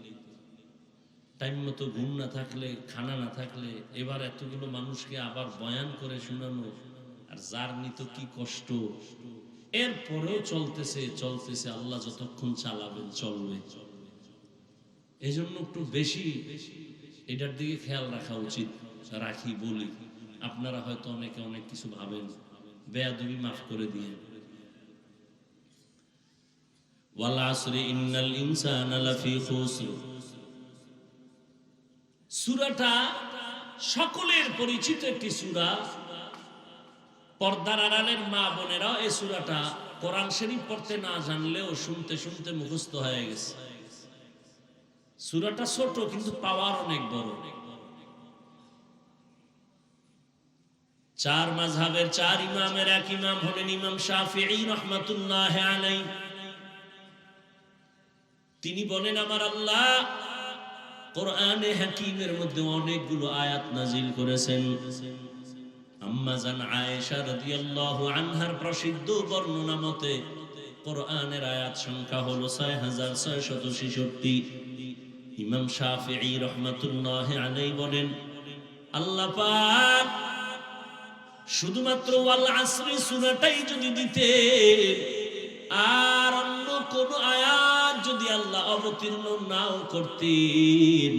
টাইম মতো ঘুম না থাকলে, খানা না থাকলে, এবার এতগুলো মানুষকে আবার বয়ান করে শোনানো, আর জার্নি তো কি কষ্ট। এরপরেও চলতেছে চলতেছে, আল্লাহ যতক্ষণ চালাবেন চলবে। এই জন্য একটু বেশি এটার দিকে খেয়াল রাখা উচিত। রাখি বলি, আপনারা হয়তো অনেকে অনেক কিছু ভাবেন, বেয়াদবি মাফ করে দিয়ে। ওয়াল আসরি ইন্নাল ইনসানা লাফি খুসর। সূরাটা সকলের পরিচিত একটি সূরা। পর্দার আড়ালের মা বোনেরা এই সূরাটা কোরআন শরীফ পড়তে না জানলেও শুনতে শুনতে মুখস্থ হয়ে গেছে। সূরাটা ছোট কিন্তু পাওয়ার অনেক বড়। 4 মাযহাবের 4 ইমামের এক ইমাম হলেন ইমাম শাফিঈ রাহমাতুল্লাহি আলাইহি। তিনি বলেন, আমার আল্লাহ কোরআনে হাকিমের মধ্যে অনেকগুলো আয়াত নাজিল করেছেন। আম্মা জান আয়েশা রাদিয়াল্লাহু আনহার প্রসিদ্ধ বর্ণনা মতে কোরআনের আয়াত সংখ্যা হলো 6666। ইমাম শাফিঈ রাহমাতুল্লাহি আলাইহি বলেন, আল্লাহ পাক শুধুমাত্র ওয়াল আসরি সূরাটাই যদি দিতেন, আর অন্য কোন আয়াত যদি আল্লাহ অবতীর্ণ নাও করতেন,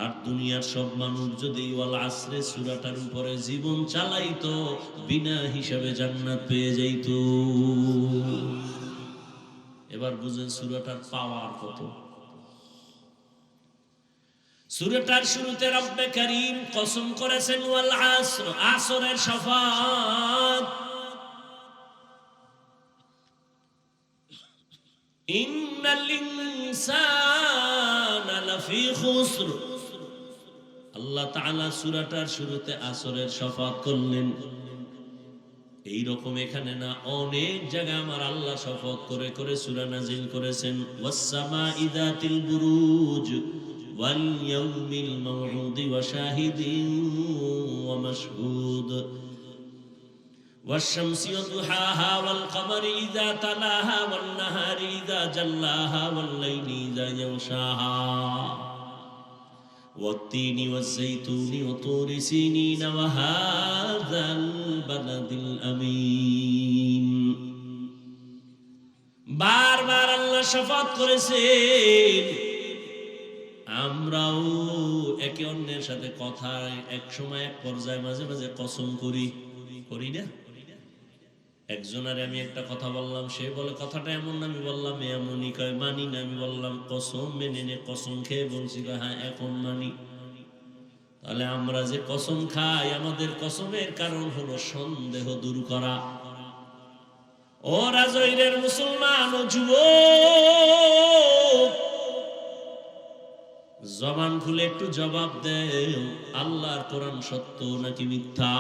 আর দুনিয়ার সব মানুষ যদি ওয়াল আসরে সূরাটার উপরে জীবন চালাইতো, বিনা হিসাবে জান্নাত পেয়ে যাইত। এবার বুঝেন সূরাটার পাওয়ার কত। সূরাটার শুরুতে রব্বে কারীম কসম করেছেন ওয়াল আসর, আসরের শফাত। ইন্নাল ইনসানা লাফি খুসর। আল্লাহ তাআলা সূরাটার শুরুতে আসরের শফাত করলেন। এই রকম এখানে না, অনেক জায়গায় আমার আল্লাহ শপথ করে করে সূরা নাজিল করেছেন। ওয়াস সামাঈ যাতিল বুরুজ ওয়াল ইয়াউমিল মাউউদ ওয়া শাহিদিন ওয়া মাশহুদ ওয়াশ শামসি ওয়া দুহাহা ওয়াল কমারি ইযা তালাহা ওয়ান নাহারি ইযা জাল্লাহা ওয়াল লাইলি ইযা ইয়াগশাহা والتين والزيتون وطور سينين وهذا البلد الأمين। বারবার আল্লাহ শপথ করেছেন। আমরাও একে অন্যের সাথে কথায় এক সময় এক পর্যায়ে মাঝে মাঝে কসম করি না? একজনের আমি একটা কথা বললাম, সে বলে কথাটা এমন না, আমি বললাম এমনই, কয় মানি না। আমি বললাম কসম মেনে নে, কসম খেয়ে বলছি, হ্যাঁ এখন মানি। তাহলে আমরা যে কসম খাই, আমাদের কসমের কারণ হলো সন্দেহ দূর করা। ও রাজৈরের মুসলমান ও যুবক, জবান খুলে একটু জবাব দেও, আল্লাহর কোরআন সত্য নাকি মিথ্যা?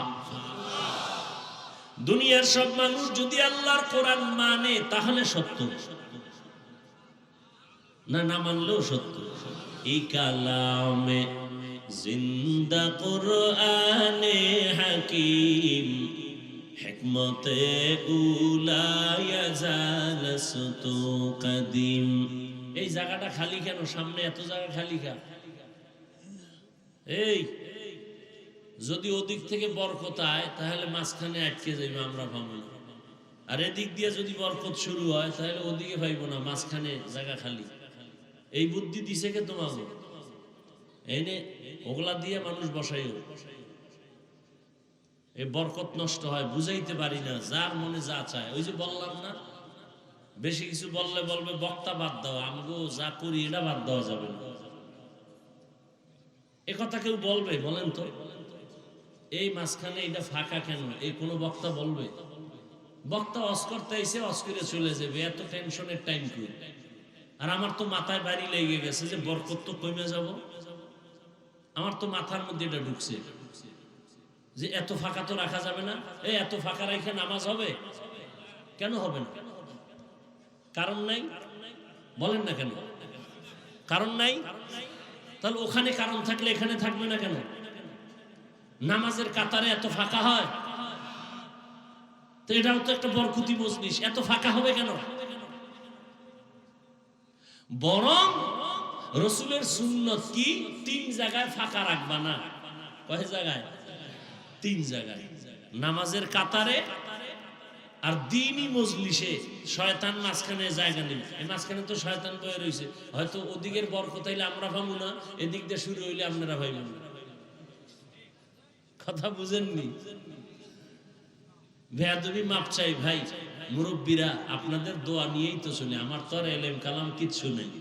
দুনিয়ার সব মানুষ যদি আল্লাহর কোরআন মানে তাহলে সত্য, না না মানলেও সত্য। এই কালামে জিন্দা কোরআনে হাকিম হিকমতে উলায়া জালাসতু কাদিম। এই জায়গাটা খালি কেন? সামনে এত জায়গা খালি কেন? এই যদি ওদিক থেকে বরকত আয় তাহলে মাঝখানে আটকে যাইবে, আমরা ভাবো। আর এদিক দিয়ে যদি বরকত শুরু হয় তাহলে ওদিকে পাইব না, মাঝখানে জায়গা খালি। এই বুদ্ধি দিছে কে তোমাকে? এনে ওগুলা দিয়ে মানুষ বসাইও, এই বরকত নষ্ট হয়, বুঝাইতে পারি না, যার মনে যা চায়। ওই যে বললাম না, বেশি কিছু বললে বলবে বক্তা বাদ দাও, আমগো যা করি এটা বাদ দেওয়া যাবে না। এ কথা কেউ বলবে? বলেন তো। এই মাঝখানে এটা ফাঁকা কেন? এই কোন বক্তা বলবে? বক্তা অস করতে এসে অস করে চলে যাবে, এত টেনশনের টাইম কই? আর আমার তো মাথায় বাড়ি লেগে গেছে যে বরকত তো কমে যাব। আমার তো মাথার মধ্যে এটা ঢুকছে যে এত ফাঁকা তো রাখা যাবে না। এত ফাঁকা রেখে নামাজ হবে কেন? হবে না, কারণ নাই। বলেন না কেন কারণ নাই? তাহলে ওখানে কারণ থাকলে এখানে থাকবে না কেন? নামাজের কাতারে এত ফাঁকা হয়, তো এটাও তো একটা বরকতি মজলিস, এত ফাঁকা হবে কেন? বরং রসুলের সুন্নত কি 3 জায়গায় ফাঁকা রাখবা না। কয় জায়গায়? 3 জায়গায়। নামাজের কাতারে আর দ্বীনি মজলিসে শয়তান মাঝখানে জায়গা নেবে। এই মাঝখানে তো শয়তান বয়ে রয়েছে, হয়তো ওদিকের বরকত হইলে আমরা ভাবো না, এদিক দিয়ে শুরু হইলে আপনারা ভাইবেন না। কথা বুঝেননি? বেয়াদবি মাপ চাই ভাই, মুরব্বীরা আপনাদের দোয়া নিয়েই তো চলে, আমার তো আর এলেম কালাম কিচ্ছু নেই।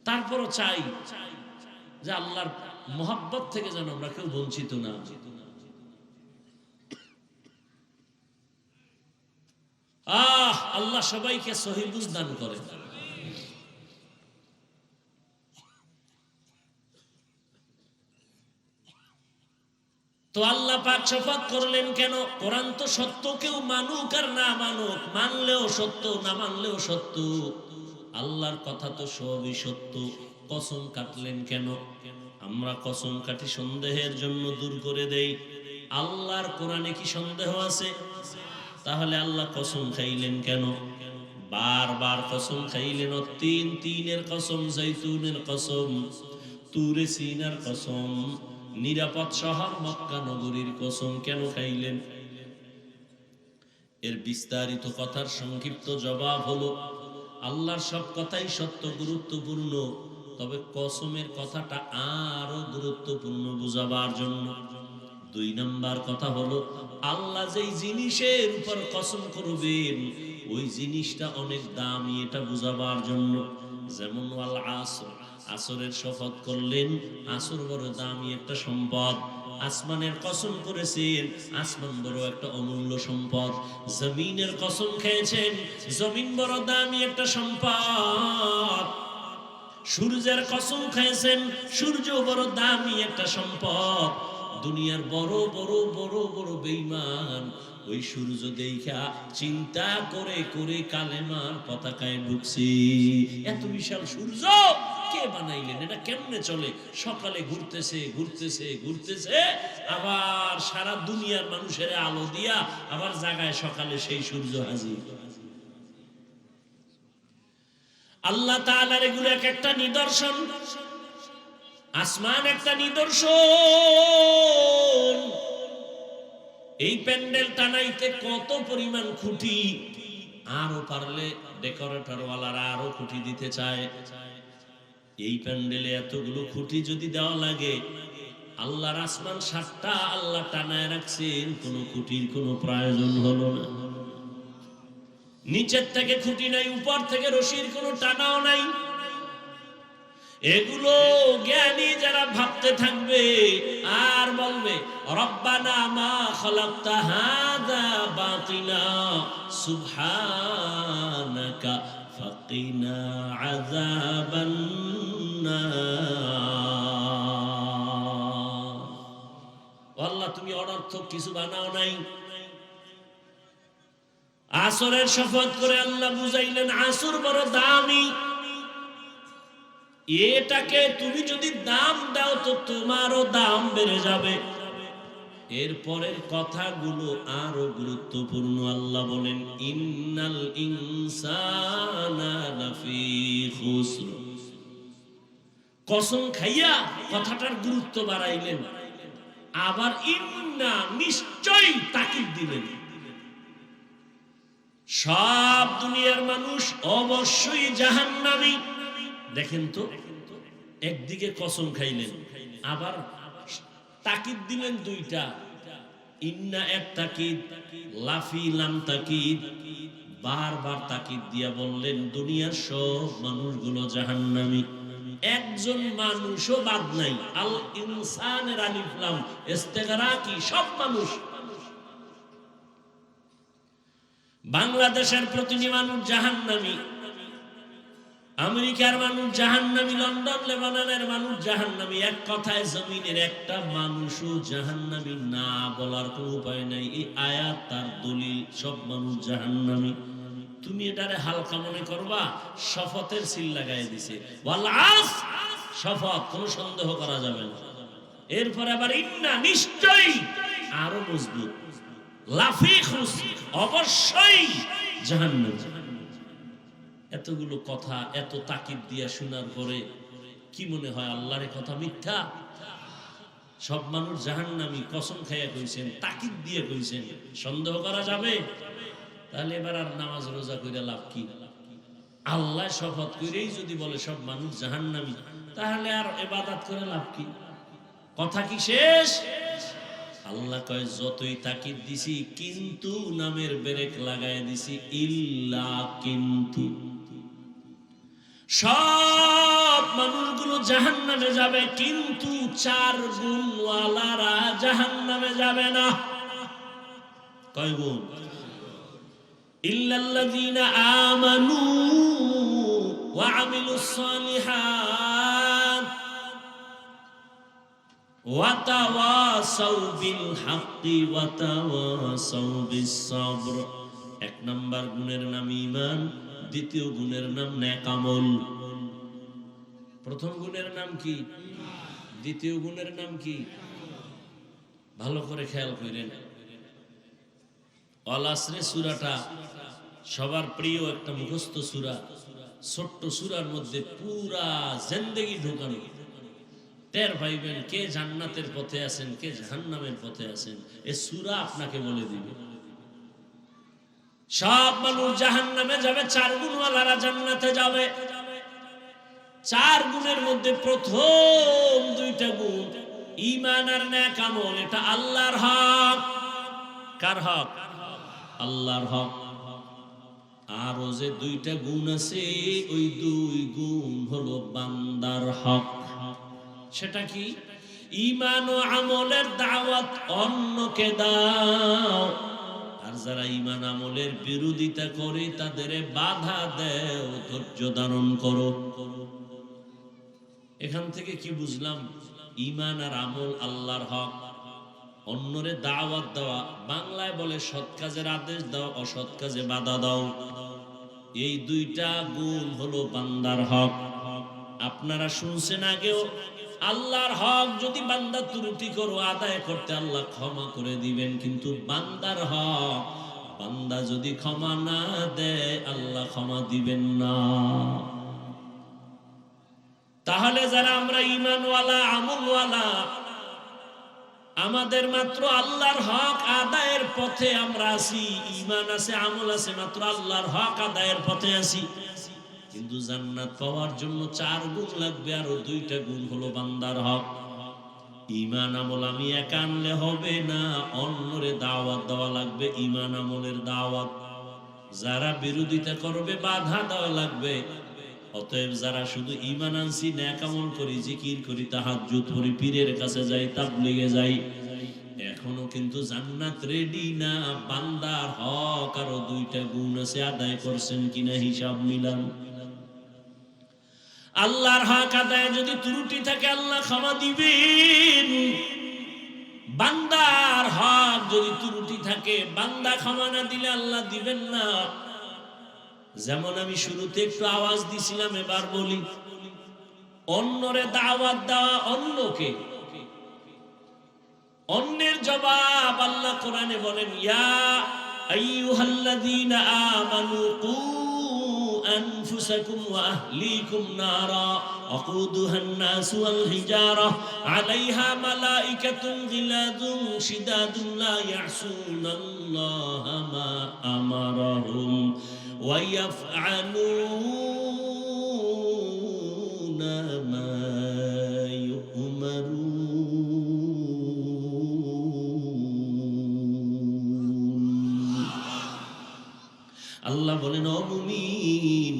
তারপরও চাই যে আল্লাহর মহব্বত থেকে যেন আমরা কেউ বঞ্চিত না। আল্লাহ সবাইকে সহিহ বুঝ দান করেন। তো আল্লাহ পাক শপথ করলেন কেন? কোরআন তো সত্য, কেউ মানুক আর না মানুক, মানলেও সত্য না মানলেও সত্য, আল্লাহর কথা তো সবই সত্য। কসম কাটলেন কেন? আমরা কসম কাটি সন্দেহের জন্য, দূর করে দেই। আল্লাহর কোরআনে কি সন্দেহ আছে? তাহলে আল্লাহ কসম খাইলেন কেন? বারবার কসম খাইলেন। তিনের কসম, জৈতুনের কসম, তুরে সিনার কসম, নিরাপদ শহর মক্কা নগরীর কসম কেন খাইলেন? এর বিস্তারিত কথার সংক্ষিপ্ত জবাব হলো, আল্লাহর সব কথাই সত্য, গুরুত্বপূর্ণ, তবে কসমের কথাটা আরো গুরুত্বপূর্ণ বুঝাবার জন্য। 2 নাম্বার কথা হলো, আল্লাহ যেই জিনিসের উপর কসম করবেন ওই জিনিসটা অনেক দামি, এটা বুঝাবার জন্য। যেমন ওয়াল আসর, আসরের শপথ করলেন, আসর বড় দামি একটা সম্পদ। আসমানের কসম করেছেন, আসমান বড় একটা অমূল্য সম্পদ। জমিনের কসম খেয়েছেন, জমিন বড় দামি একটা সম্পদ। সূর্যের কসম খেয়েছেন, সূর্য বড় দামি একটা সম্পদ। দুনিয়ার বড় বড় বড় বড় বেঈমান ওই সূর্য দেখা চিন্তা করে করে কালেমার পতাকায় ঢুকছি। এত বিশাল সূর্য কে বানাইলেন? এটা কেমনে চলে? সকালে ঘুরতেছে ঘুরতেছে ঘুরতেছে, আবার সারা দুনিয়ার মানুষের আলো দিয়া আবার জাগায় সকালে সেই সূর্য হাজির। আল্লাহ তাআলার এগুলো এক একটা নিদর্শন। আসমান একটা নিদর্শন। এই প্যান্ডেল টানাইতে কত পরিমাণ খুঁটি, আরো পারলে ডেকোরেটর ওয়ালারা আরো খুঁটি দিতে চায়। এই প্যান্ডেলে এতগুলো খুঁটি যদি দেওয়া লাগে, আল্লাহর আসমান 7টা আল্লাহ টানায় রাখছেন, কোনো খুঁটির কোনো প্রয়োজন হলো না। নিচের থেকে খুঁটি নাই, উপর থেকে রশির কোনো টানাও নাই। এগুলো জ্ঞানী যারা ভাবতে থাকবে আর বলবে, রব্বানা মা খালাকতা হাযা বাতিলা সুবহানাকা ফাকিনা আযাবান নার। আল্লাহ তুমি অনর্থক কিছু বানাও নাই। আসরের শপথ করে আল্লাহ বুঝাইলেন, আসর বড় দামি, এটাকে তুমি যদি দাম দাও তো তোমারও দাম বেড়ে যাবে। এরপরের কথাগুলো আরো গুরুত্বপূর্ণ। আল্লাহ বলেন, ইন্নাল ইনসানা লাফি খুসর। কসম খাইয়া কথাটার গুরুত্ব বাড়াইলেন, আবার ইন্না নিশ্চয়ই তাকিদ দিলেন। সব দুনিয়ার মানুষ অবশ্যই জাহান্নামী। দেখেন তো, একদিকে কসম খাইলেন, আবার তাকিদ দিলেন 2টা। ইন্না এক তাকিদ, লাফি লাম তাকিদ। বারবার তাকিদ দিয়া বললেন দুনিয়ার সব মানুষগুলো জাহান্নামী, একজন মানুষও বাদ নাই। আল ইনসানের আলিফ লাম ইস্তেগরাকি, সব মানুষ। বাংলাদেশের প্রতিটি মানুষ জাহান্নামী, আমেরিকার মানুষ জাহান্নামী, লন্ডন লেবাননের মানুষ জাহান্নামী। এক কথায় জমিনের একটা মানুষও জাহান্নামী না বলার কোনো উপায় নাই। এই আয়াত তার দলিল, সব মানুষ জাহান্নামী। তুমি এটারে হালকা মনে করবা, শপথের সিল লাগাই দিছে, শপথ, কোনো সন্দেহ করা যাবে না। এরপরে আবার ইন্না, নিশ্চয়ই, আরো মজবুত, লাফিখুস, অবশ্যই জাহান্নাম। এতগুলো কথা এত তাকিদ দিয়া শোনার পরে কি মনে হয় আল্লাহর কথা মিথ্যা? সব মানুষ জাহান্নামী কসম খাইয়া কইছেন, তাকিদ দিয়ে কইছেন, সন্দেহ করা যাবে? তাহলে এবার আর নামাজ রোজা কইরা লাভ কি? আল্লাহ শপথ কইরেই যদি বলে সব মানুষ জাহান্নামী, তাহলে আর ইবাদত করে লাভ কি? কথা কি শেষ? আল্লাহ কয় যতই তাকিদ দিছি, কিন্তু নামের ব্রেক লাগায় দিছি, ইল্লা কিন্তু। সব মানুষগুলো জাহান্নামে যাবে, কিন্তু 4 গুণওয়ালারা জাহান্নামে যাবে না। কয় গুণ? ইল্লাল্লাযীনা আমানু ওয়া আমিলুস সালিহাত ওয়া তাওয়াসাউ বিল হাক্কি ওয়া তাওয়াসাউ বিস সাবর। 1 নাম্বার গুণের নাম ঈমান, দ্বিতীয় গুণের নাম নেক আমল। প্রথম গুণের নাম কি? দ্বিতীয় গুণের নাম কি? ভালো করে খেয়াল করেন। আল আসরে সূরাটা সবার প্রিয় একটা মুখস্থ সূরা। ছোট্ট সূরার মধ্যে পুরা জিন্দেগি ঢোকানো। টের পাইবেন কে জান্নাতের পথে আছেন, কে জাহান্নামের পথে আছেন। এই সূরা আপনাকে বলে দিবে। সব মানুষ জাহান্নামে যাবে, 4 গুণওয়ালারা জান্নাতে যাবে। 4 গুণের মধ্যে প্রথম 2টা গুণ ঈমান আর নেক আমল। এটা আল্লাহর হক। কার হক? আল্লাহর হক। আর ও যে 2টা গুণ আছে, ওই 2 গুণ হলো বান্দার হক। সেটা কি? ঈমান ও আমলের দাওয়াত অন্যকে দাও, আর যারা ঈমান আমলের বিরোধিতা করে তাদের বাধা দেও, ধৈর্য ধারণ করো। এখান থেকে কি বুঝলাম? ঈমান আর আমল আল্লাহর হক, অন্যরে দাওয়াত দেওয়া। বাংলায় বলে সৎ কাজের আদেশ দাও, অসৎ কাজে বাধা দাও। এই 2টা গুণ হলো বান্দার হক। আপনারা শুনছেন আগেও, আল্লাহর হক যদি বান্দা ত্রুটি করো, আদায় করতে আল্লাহ ক্ষমা করে দিবেন। কিন্তু বান্দার হক, বান্দা যদি ক্ষমা না দেয়, আল্লাহ ক্ষমা দিবেন না। তাহলে যারা আমরা ঈমানওয়ালা, আমলওয়ালা, আমাদের মাত্র আল্লাহর হক আদায়ের পথে আমরা আছি। ঈমান আছে, আমল আছে, মাত্র আল্লাহর হক আদায়ের পথে আছি। কিন্তু জান্নাত পাওয়ার জন্য 4 গুণ লাগবে, আর 2টা গুণ হলো বান্দার হক। ঈমান আমল আমি একা আনলে হবে না, অন্যরে দাওয়াত দেওয়া লাগবে। ঈমান আমলের দাওয়াত, যারা বিরোধিতা করবে বাধা দেওয়া লাগবে। অতএব যারা শুধু ঈমান আনছি, নেক আমল করি, জিকির করি, তাহাজ্জুদ পড়ি, পীরের কাছে যাই, তাবলীগে যাই, এখনো কিন্তু জান্নাত রেডি না। বান্দার হক আরো 2টা গুণ আছে, আদায় করছেন কিনা হিসাব মিলান। আল্লাহর হক আদায় যদি ত্রুটি থাকে, আল্লাহ ক্ষমা দিবেন। বান্দার হক যদি ত্রুটি থাকে, বান্দা ক্ষমা না দিলে আল্লাহ দিবেন না। যেমন আমি শুরুতে একটু আওয়াজ দিছিলাম, এবার বলি, অন্যরে দাওয়াত দেওয়া, অন্যকে, অন্যের জবাব আল্লাহ কোরআনে বলেন, ইয়া আইয়ুহাল্লাযীনা আমানু কু আনফুসাকুম ওয়া আহলিকুম নারা ওয়াকুদুহান নাস ওয়াল হিজারা আলাইহা মালাইকাতুন গিলাযুন শিদাদুন লা ইয়াসুনাল্লাহা মা আমারাহুম ওয়া ইয়াফআলুনা মা ইউমারুন। আল্লাহ বলেন, ও মুমিন,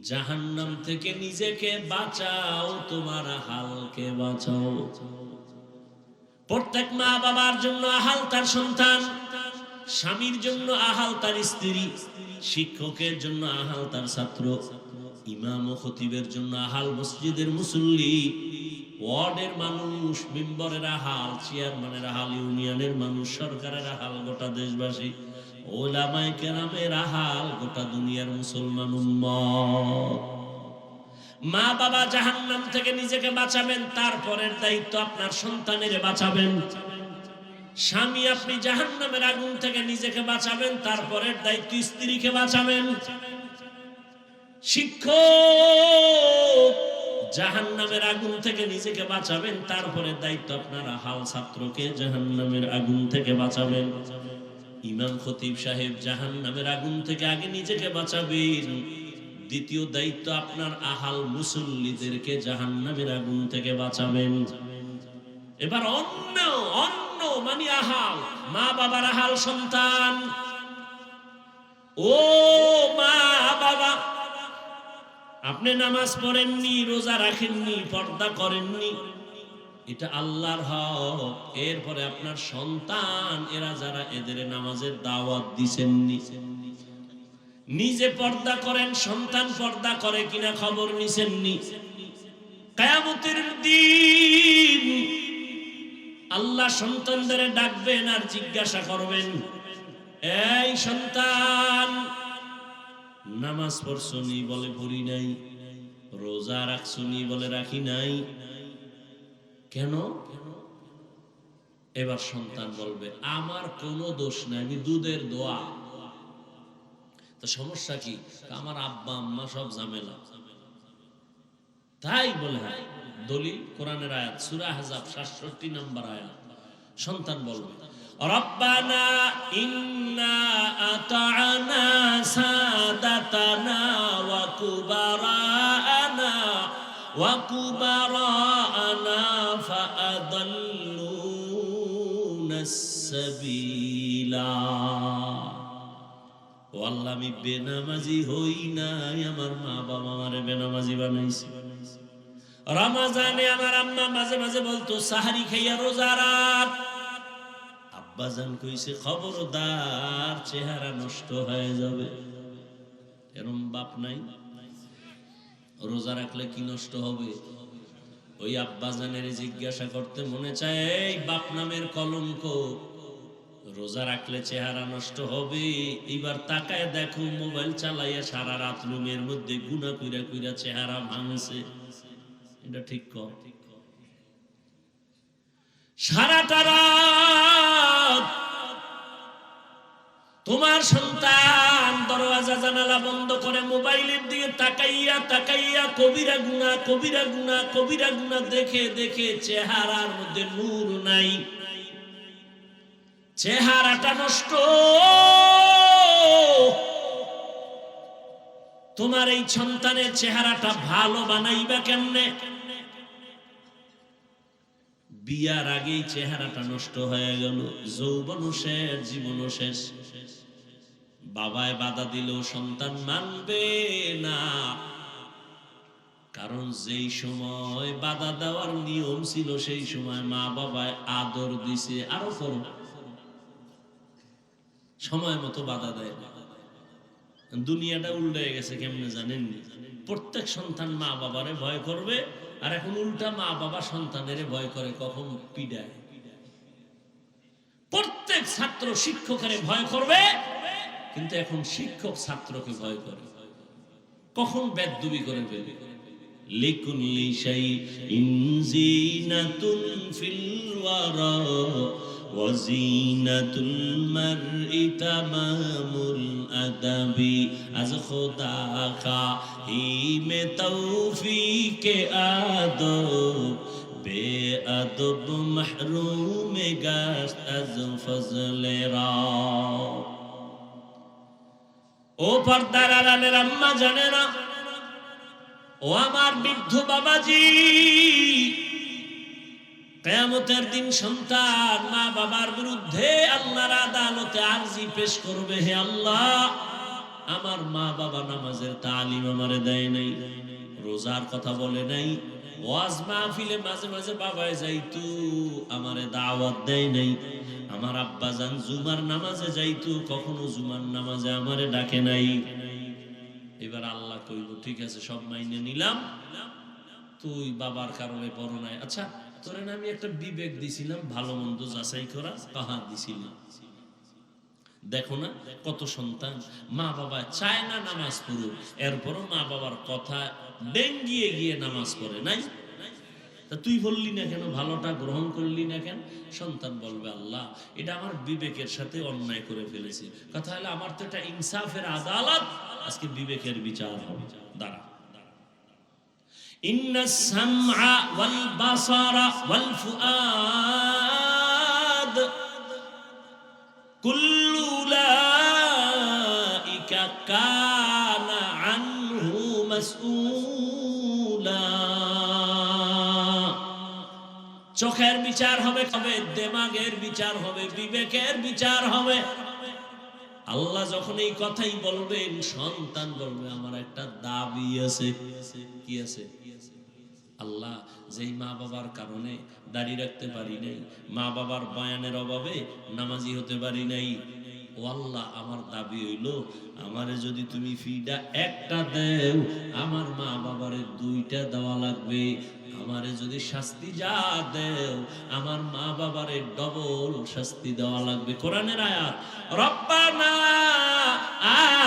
জাহান্নাম থেকে নিজেকে বাঁচাও, তোমার আহালকে বাঁচাও। প্রত্যেক মা বাবার জন্য আহাল তার সন্তান, স্বামীর জন্য আহাল তার স্ত্রী, শিক্ষকের জন্য আহাল তার ছাত্র, ইমাম ও খতিবের জন্য আহাল, মসজিদের মুসল্লি, ওয়ার্ডের মানুষ, মেম্বারের আহাল, চেয়ারম্যানের আহাল, ইউনিয়নের মানুষ, সরকারের আহাল, গোটা দেশবাসী, ওলামায়ে কেরামের আহাল, গোটা দুনিয়ার মুসলমান উম্মত। মা বাবা জাহান্নাম থেকে নিজেকে বাঁচাবেন, তারপরের দায়িত্ব আপনার সন্তানের বাঁচাবেন। স্বামী, আপনি জাহান্নামের আগুন থেকে নিজেকে বাঁচাবেন, তারপরের দায়িত্ব স্ত্রীকে বাঁচাবেন। শিক্ষক, জাহান্নামের আগুন থেকে নিজেকে বাঁচাবেন, তারপরে দায়িত্ব আপনার আহাল ছাত্রকে জাহান্নামের আগুন থেকে বাঁচাবেন। ইমাম খতিব সাহেব, জাহান্নামের আগুন থেকে আগে নিজেকে বাঁচাবেন, দ্বিতীয় দায়িত্ব আপনার আহাল মুসল্লিদেরকে জাহান্নামের আগুন থেকে বাঁচাবেন। এবার অন্য মানে আহাল, মা বাবার আহাল সন্তান। ও মা বাবা, আপনি নামাজ পড়েননি, রোজা রাখেননি, পর্দা করেননি, এটা আল্লাহর হক। এরপরে আপনার সন্তান, এরা যারা, এদের নামাজের দাওয়াত দিছেননি, নিজে পর্দা করেন, সন্তান পর্দা করে কিনা খবর নিছেননি। কিয়ামতের দিন আল্লাহ সন্তানদের ডাকবেন আর জিজ্ঞাসা করবেন, এই সন্তান, নামাজ পড়ছনি? বলে পড়ি নাই। রোজা রাখছনি? বলে রাখি নাই। কেন? এবার সন্তান বলবে, আমার কোনো দোষ নাই, আমি দুধের দোয়া। তো সমস্যা কি? আমার আব্বা আম্মা সব ঝামেলা। তাই বলে? হ্যাঁ, দলিল কোরআনের আয়াত, সূরা আহজাব 67 নম্বর আয়াত। সন্তান বলবে, রব্বানা ইন্না আতা'না সাদাতানা ওয়া কুবারানা ফাআদাল্লুনাস সাবিলা। ও আল্লাহ, আমি বেনামাজি হই নাই, আমার মা বাবা আমারে বেনামাজি বানাইছে। রমজানে আমার আম্মা মাঝে মাঝে বলতো, সাহারি খাইয়া রোজা রাখ। আব্বাজান কইছে, খবরদার, চেহারা নষ্ট হয়ে যাবে। এরম বাপ নাই? রোজা রাখলে কি নষ্ট হবে? ওই আব্বাজানের জিজ্ঞাসা করতে মনে চায়, এই বাপ নামের কলঙ্ক, রোজা রাখলে চেহারা নষ্ট হবে? এবার তাকায় দেখো, মোবাইল চালাইয়া সারা রাত রুমের মধ্যে গুনাহ কইরা কইরা চেহারা ভাঙছে। এটা ঠিক কর? সারাটা রাত তোমার সন্তান দরওয়াজা জানালা বন্ধ করে মোবাইলের দিকে তাকাইয়া তাকাইয়া কবিরা গুনাহ, কবিরা গুনাহ, কবিরা গুনাহ দেখে দেখে চেহারার মধ্যে নূর নাই, চেহারাটা নষ্ট। তোমার এই সন্তানের চেহারাটা ভালো বানাইবা কেমনে? বিয়ার আগেই চেহারাটা নষ্ট হয়ে গেল, যৌবনও শেষ, জীবনও শেষ। বাবায় বাধা দিল, সন্তান মানবে না, কারণ যেই সময় বাধা দেওয়ার নিয়ম ছিল সেই সময় মা বাবায় আদর দিছে, আরো করো, সময় মতো বাধা দেয়। দুনিয়াটা উল্টে গেছে, কেমনে জানেন? প্রত্যেক সন্তান মা বাবারে ভয় করবে, আর এখন উল্টা মা বাবা সন্তানের ভয় করে, কখন পিডায়। প্রত্যেক ছাত্র শিক্ষকের ভয় করবে, কিন্তু এখন শিক্ষক ছাত্রকে ভয় করে, কখন বেদবি করে ফেলে। লিকুল্লি শাইইন জিনাতুন ফিল ওয়ারা ওয়া জিনাতুল মারই তামামুল আদাবি। আজ খোদা কা হি মে তৌফিকে আদব বেআদব মাহরুম গাশত আজ ফজলে রা। ও পর্দার আড়ালের আম্মা জানে না, ও আমার বৃদ্ধ বাবাজি, কিয়ামতের দিন সন্তান মা বাবার বিরুদ্ধে আল্লাহর আদালতে আরজি পেশ করবে, হে আল্লাহ, আমার মা বাবা নামাজের তালিম আমারে দেয় নাই, রোজার কথা বলে নাই, ওয়াজ মাহফিলে মাঝে মাঝে বাবায় যাইতো, আমারে দাওয়াত দেয় নাই, আমার আব্বাজান জুমার নামাজে যাইতো, কখনো জুমার নামাজে আমারে ডাকে নাই। এবার আল্লাহ কইল ঠিক আছে সব মাইনে নিলাম, তুই বাবার কারণে বড় নাই। আচ্ছা তোরে না আমি একটা বিবেক দিছিলাম ভালো মন্দ যাচাই করা, কাহা দিছিলাম। দেখো না কত সন্তান মা বাবা চায় না নামাজ পড়ুক, এরপরও মা বাবার কথা ডেঙ্গিয়ে গিয়ে নামাজ পড়ে নাই। তা তুই বললি না কেন, ভালোটা গ্রহণ করলি না কেন? সন্তান বলবে আল্লাহ এটা আমার বিবেকের সাথে অন্যায় করে ফেলেছি। কথা হলো আমার তো এটা ইনসাফের আদালত, আজকে বিবেকের বিচার হবে। দাঁড়া, ইন্নাস সামআ ওয়াল বাসারা ওয়াল ফুআদ কুল্লু উলাইকা কানা আনহু মাসউলা। চোখের বিচার হবে, দেমাগের বিচার হবে, বিবেকের বিচার হবে। আল্লাহ যখন এই কথাই বলবেন, সন্তান বলবে আমার একটা দাবি আছে। কি আছে? আল্লাহ যেই মা বাবার কারণে দাড়ি রাখতে পারি নাই, মা বাবার বয়ানের অভাবে নামাজি হতে পারি নাই, ও আল্লাহ আমার দাবি হইল আমারে যদি তুমি ফিটা একটা দেও, আমার মা বাবারে দুইটা দেওয়া লাগবে। আমারে যদি শাস্তি যা দেও, আমার মা বাবারে ডবল শাস্তি দেওয়া লাগবে। কোরআনের আয়াত, রব্বানা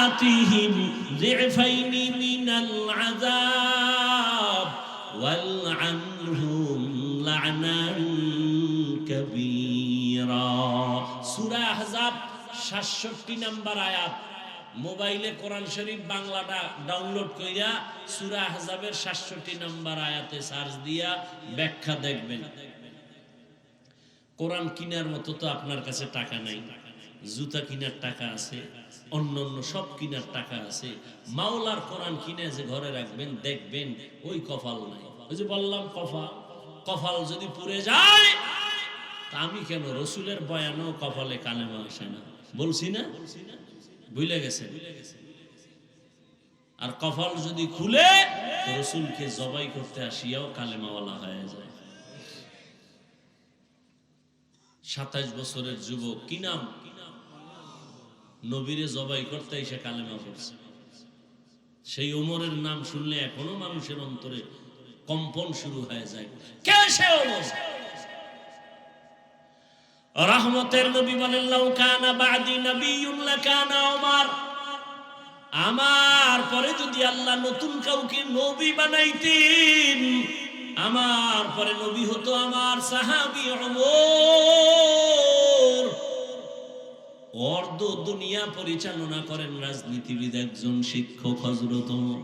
আতিহিম যিফাইনি মিনাল আযাব ওয়ালআনহুম লা'নান কাবীরা। সূরা আহজাব ৬৭ নম্বর আয়াত। মোবাইলে কোরআন শরীফ বাংলাটা ডাউনলোড কইরা সূরা আহজাবের ৬৭ নম্বর আয়াতে সার্চ দিয়া ব্যাখ্যা দেখবেন। কোরআন কিনার মতো তো আপনার কাছে টাকা নাই, জুতা কিনার টাকা আছে, অন্য অন্য সব কিনার টাকা আছে। মাওলার কোরআন কিনে যে ঘরে রাখবেন, দেখবেন ওই কপাল নাই। ওই যে বললাম কপাল যদি পুড়ে যায়, তা আমি কেন রসুলের বয়ানও কপালে কালেমা আসে না বলছি না? ভুলে গেছে। আর কপাল যদি খুলে, রসুলকে জবাই করতে আসিয়াও কালেমাওয়ালা হয়ে যায়। ২৭ বছরের যুবক, কি নাম? নবীরে জবাই করতে এসে কালেমা পড়ছে। সেই ওমরের নাম শুনলে এখনো মানুষের অন্তরে কম্পন শুরু হয়ে যায়। কে সে ওমর? রহমতের নবী বলেন, লাউ কানা বাদি নবিয়্যুন লাকানা ওমর। আমার পরে যদি আল্লাহ নতুন কাউকে নবী বানাইতেন, আমার পরে নবী হতো আমার সাহাবী ওমর। অর্ধ দুনিয়া পরিচালনা করেন রাজনীতিবিদ, একজন শিক্ষক হযরত ওমর।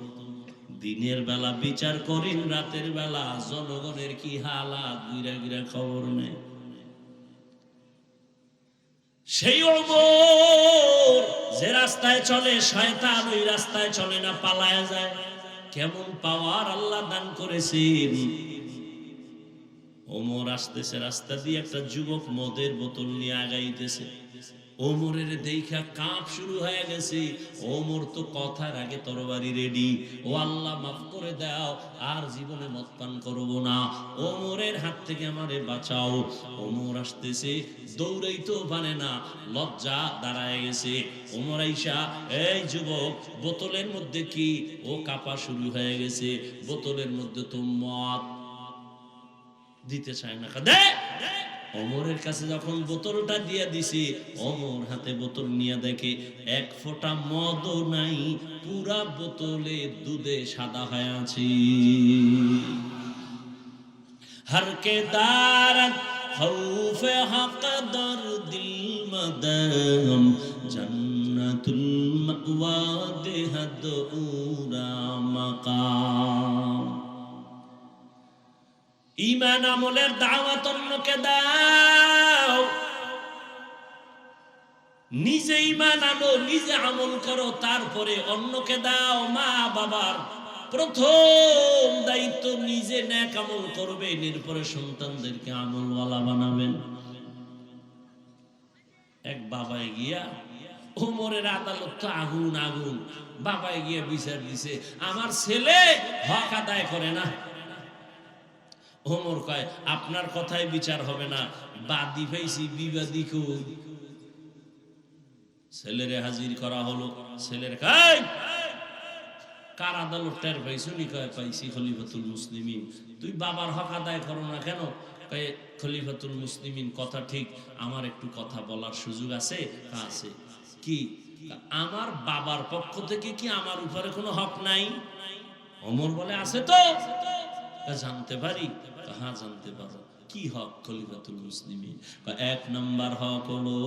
দিনের বেলা বিচার করেন, রাতের বেলা জনগণের কি হালাত গিরা গিরা খবর নেই। সেই ওমর যে রাস্তায় চলে শয়তান ওই রাস্তায় চলে না, পালায়া যায়। কেমন পাওয়ার আল্লাহ দান করেছেন। ওমর আসতেছে রাস্তা দিয়ে, একটা যুবক মদের বোতল নিয়ে আগাইতেছে। ওমরের দেখা কাঁপ শুরু হয়ে গেছে। ওমর তো কথার আগে তরবারি রেডি, ও আল্লাহ মাফ করে দাও, আর জীবনে মদ পান করব না, ওমরের হাত থেকে আমারে বাঁচাও। ওমর আসতেছে, দৌড়াইতেও পারে না, লজ্জা দাঁড়ায় গেছে। ওমর আইসা, এই যুবক বোতলের মধ্যে কি? ও কাঁপা শুরু হয়ে গেছে। বোতলের মধ্যে তো মদ, দিতে চায় না। দে। ওমরের কাছে যখন বোতলটা দিয়ে দিছি, ওমর হাতে বোতল নিয়ে দেখে এক ফোঁটা মদও নাই, পুরা বোতলে দুধে সাদা হয়ে আছে। হরকে দারত খৌফে হক দর দিল মদম জান্নাতুল মাওয়া দেহদ উরা মাকাম। ঈমান আমলের দাওয়াত অন্যকে দাও, নিজে ঈমান আনো, নিজে আমল করো, তারপরে অন্যকে দাও। মা বাবার প্রথম দায়িত্ব নিজে নেক আমল করবেন, এরপরে সন্তানদেরকে আমলওয়ালা বানাবেন। এক বাবায় গিয়া, ওমরের আদালত তো আগুন আগুন, বাবায় গিয়া বিচার দিছে, আমার ছেলে হক আদায় করে না। ওমর কয়, আপনার কথায় বিচার হবে না, বাদী পাইছি, বিবাদী কই? ছেলেরে হাজির করা হলো। ছেলের কয়, কার আদালত টের পাইছো নি? কয় পাইছি খলিফাতুল মুসলিমিন। তুই বাবার হক আদায় করো না কেন? কয় খলিফাতুল মুসলিমিন কথা ঠিক, আমার একটু কথা বলার সুযোগ আছে? আছে। কি? আমার বাবার পক্ষ থেকে কি আমার উপরে কোনো হক নাই? ওমর বলে আছে তো। জানতে পারি? হ্যাঁ জানতে পারো। কি হক খলিফাতুল মুসলিমিন? এক নাম্বার হক হলো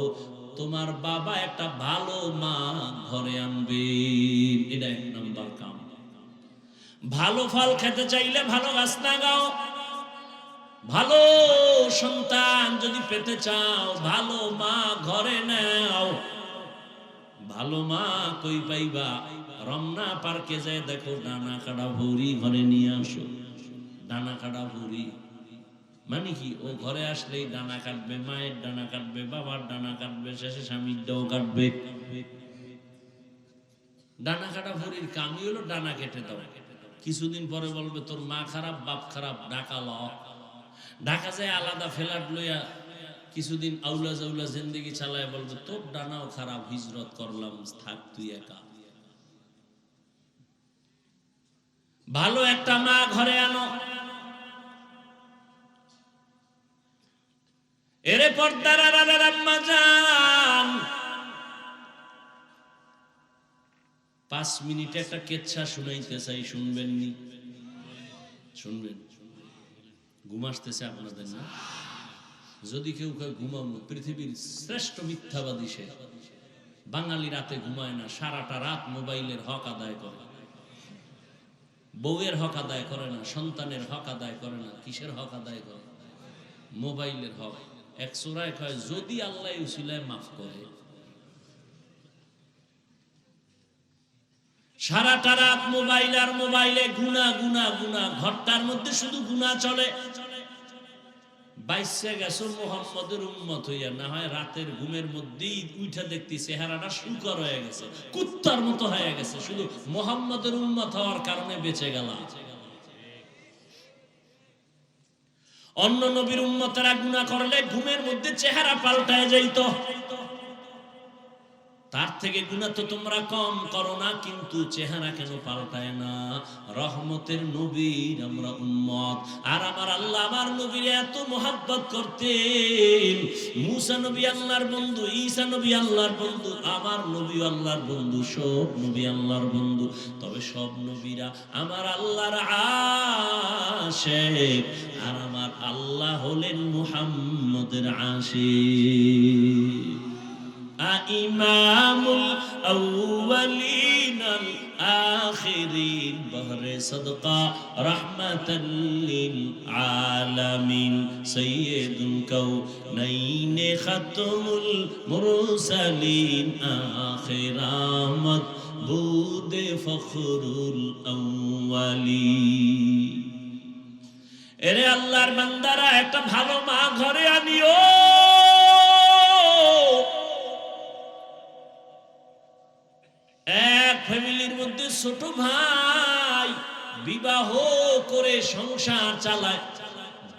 তোমার বাবা একটা ভালো মা ঘরে আনবে, এটা এক নাম্বার কাম। ভালো ফল খেতে চাইলে ভালো গাছ লাগাও, ভালো সন্তান যদি পেতে চাও ভালো মা ঘরে নাও। ভালো মা কই পাইবা? রমনা পার্কে যায় দেখো ডানা কাটা ভুড়ি ঘরে নিয়ে আসো। ডানা কাটা ভুড়ি মানে কি? ও ঘরে আসলেই ডানা কাটবে, মায়ের ডানা কাটবে, বাবার ডানা কাটবে, শেষে স্বামীর ডাও কাটবে। ডানা কাটা ভুড়ির কামই হলো ডানা কেটে দাও। কিছুদিন পরে বলবে তোর মা খারাপ, বাপ খারাপ, ঢাকা ল। ঢাকা যায় আলাদা ফ্ল্যাট লইয়া কিছুদিন আউলা জাউলা জিন্দেগি চালায় বলবে তোর ডানাও খারাপ, হিজরত করলাম, থাক তুই একা। ভালো একটা মা ঘরে আনো। এরে পর্দার আড়ালের আম্মা জান, 5 মিনিটে একটা কেচ্ছা শুনাইতে চাই, শুনবেন নি? শুনবেন? ঘুম আসতেছে আপনাদের না? যদি কেউ কয় ঘুমাবো, পৃথিবীর শ্রেষ্ঠ মিথ্যাবাদী সে। বাঙালি রাতে ঘুমায় না, সারাটা রাত মোবাইলের হক আদায় করে। বউয়ের হক আদায় করে না, সন্তানের হক আদায় করে না। কিসের হক আদায় করে? মোবাইলের হক। এক সূরায় কয় যদি আল্লাহ উসিলায় মাফ করে। সারাটা রাত মোবাইল আর মোবাইলে গুনাহ গুনাহ গুনাহ, ঘরটার মধ্যে শুধু গুনাহ চলে। বাইসে গেছো মুহাম্মদের উম্মত হইয়া, না হয় রাতের ঘুমের মধ্যেই উঠা দেখতি চেহারাটা শুকর হয়ে গেছে, কুত্তার মতো হয়ে গেছে, শুধু মুহাম্মদের উম্মত হওয়ার কারণে বেঁচে গেলাম। অন্য নবীর উম্মতেরা গুনাহ করলে ঘুমের মধ্যে চেহারা পাল্টায় যাইত। তার থেকে গুনাহ তো তোমরা কম করো না, কিন্তু চেহারা কেন পাল্টায় না? রহমতের নবীর আমরা উম্মত, আর আমার আল্লাহ আমার নবীর এত মোহাব্বত করতেন। মুসা নবী আল্লাহর বন্ধু, ঈসা নবী আল্লাহর বন্ধু, আমার নবী আল্লাহর বন্ধু, সব নবী আল্লাহর বন্ধু। তবে সব নবীরা আমার আল্লাহর আশিক, আর আমার আল্লাহ হলেন মুহাম্মদের আশিক। ইমামুল আউয়ালিনাল আখিরিন, বহরে সদকা রাহমাতাল লিল আলামিন, সাইয়্যিদুল কাউনাইন খাতমুল মুরসালিন, আখিরামত বুদে ফখরুল আউয়ালিন। এরে আল্লাহর বান্দারা, একটা ভালো মা ঘরে আনিও। এক ফ্যামিলির মধ্যে ছোট ভাই বিবাহ করে সংসার চালায়,